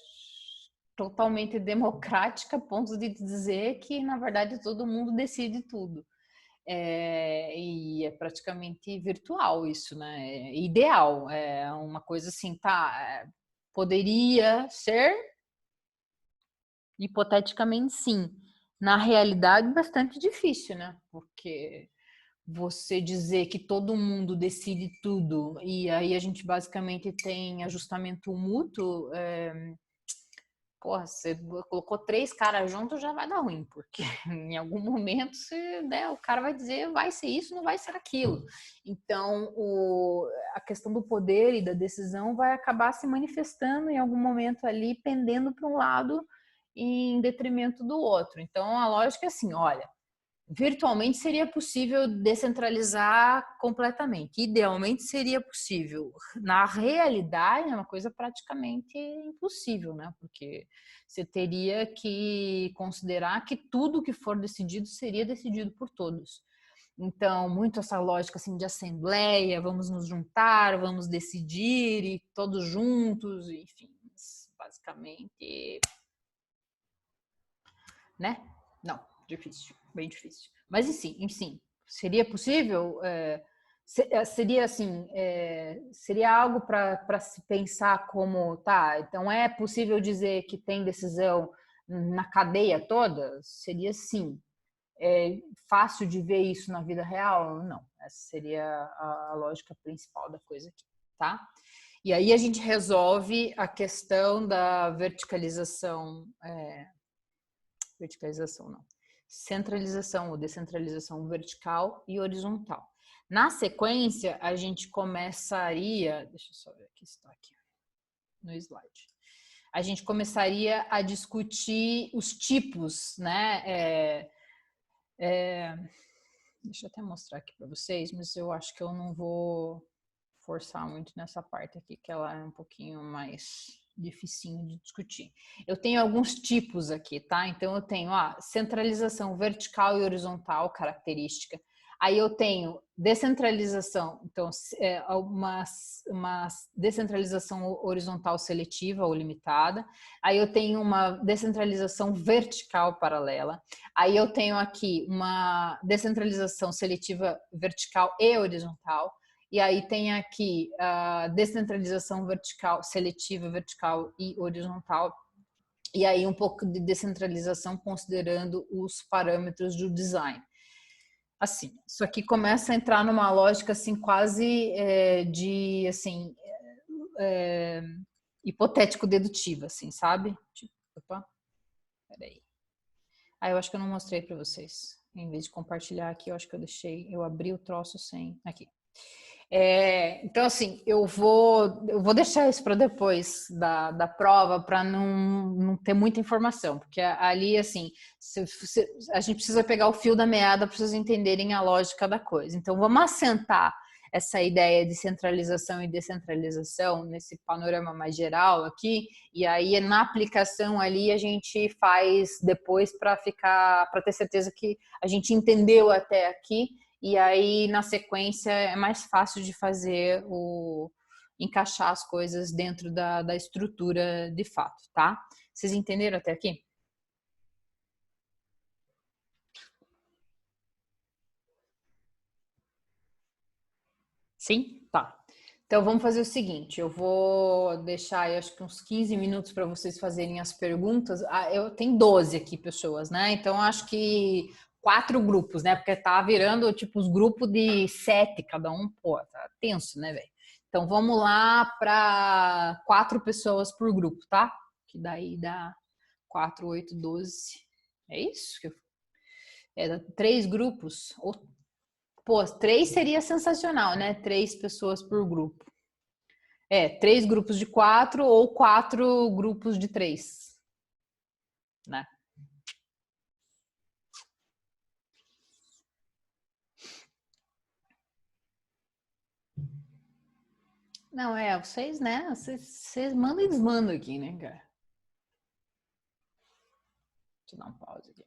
totalmente democrática, a ponto de dizer que, na verdade, todo mundo decide tudo. E é praticamente virtual isso, né? É ideal, é uma coisa assim, tá? Poderia ser, hipoteticamente sim. Na realidade, bastante difícil, né? Porque você dizer que todo mundo decide tudo e aí a gente basicamente tem ajustamento mútuo, porra, você colocou 3 caras juntos, já vai dar ruim, porque em algum momento né, o cara vai dizer vai ser isso, não vai ser aquilo. Então, a questão do poder e da decisão vai acabar se manifestando em algum momento ali, pendendo para um lado em detrimento do outro. Então, a lógica é assim, olha, virtualmente seria possível descentralizar completamente. Idealmente seria possível. Na realidade, é uma coisa praticamente impossível, né? Porque você teria que considerar que tudo que for decidido seria decidido por todos. Então, muito essa lógica assim de assembleia, vamos nos juntar, vamos decidir e todos juntos, enfim, basicamente, né? Não, difícil, bem difícil. Mas enfim, seria possível? Seria assim, seria algo para se pensar como, tá, então é possível dizer que tem decisão na cadeia toda? Seria sim. É fácil de ver isso na vida real? Não. Essa seria a lógica principal da coisa aqui, tá? E aí a gente resolve a questão da verticalização, verticalização não, centralização ou descentralização vertical e horizontal. Na sequência, a gente começaria, deixa eu só ver aqui, está aqui no slide. A gente começaria a discutir os tipos, né? Deixa eu até mostrar aqui para vocês, mas eu acho que eu não vou forçar muito nessa parte aqui, que ela é um pouquinho mais dificinho de discutir. Eu tenho alguns tipos aqui, tá? Então eu tenho a centralização vertical e horizontal, característica. Aí eu tenho descentralização, então uma descentralização horizontal seletiva ou limitada. Aí eu tenho uma descentralização vertical paralela. Aí eu tenho aqui uma descentralização seletiva vertical e horizontal. E aí tem aqui a descentralização vertical, seletiva, vertical e horizontal. E aí um pouco de descentralização considerando os parâmetros do design. Assim, isso aqui começa a entrar numa lógica assim quase de assim hipotético-dedutiva, assim, sabe? Tipo, opa, peraí. Eu acho que eu não mostrei para vocês. Em vez de compartilhar aqui, eu acho que eu abri o troço sem aqui. Então, assim, eu vou deixar isso para depois da prova para não ter muita informação, porque ali, assim, a gente precisa pegar o fio da meada para vocês entenderem a lógica da coisa. Então, vamos assentar essa ideia de centralização e descentralização nesse panorama mais geral aqui, e aí na aplicação ali a gente faz depois para ter certeza que a gente entendeu até aqui. E aí, na sequência, é mais fácil de fazer encaixar as coisas dentro da estrutura de fato, tá? Vocês entenderam até aqui? Sim? Tá. Então, vamos fazer o seguinte, eu vou deixar aí, acho que uns 15 minutos para vocês fazerem as perguntas. Eu tenho 12 aqui pessoas, né? Então, acho que 4 grupos, né? Porque tá virando, tipo, os grupos de 7 cada um. Pô, tá tenso, né, velho? Então, vamos lá para 4 pessoas por grupo, tá? Que daí dá 4, 8, 12. É isso? Dá 3 grupos. Pô, 3 seria sensacional, né? 3 pessoas por grupo. 3 grupos de 4 ou 4 grupos de 3, né? Não, vocês, né? Vocês mandam e desmandam aqui, né, cara? Deixa eu dar um pause aqui.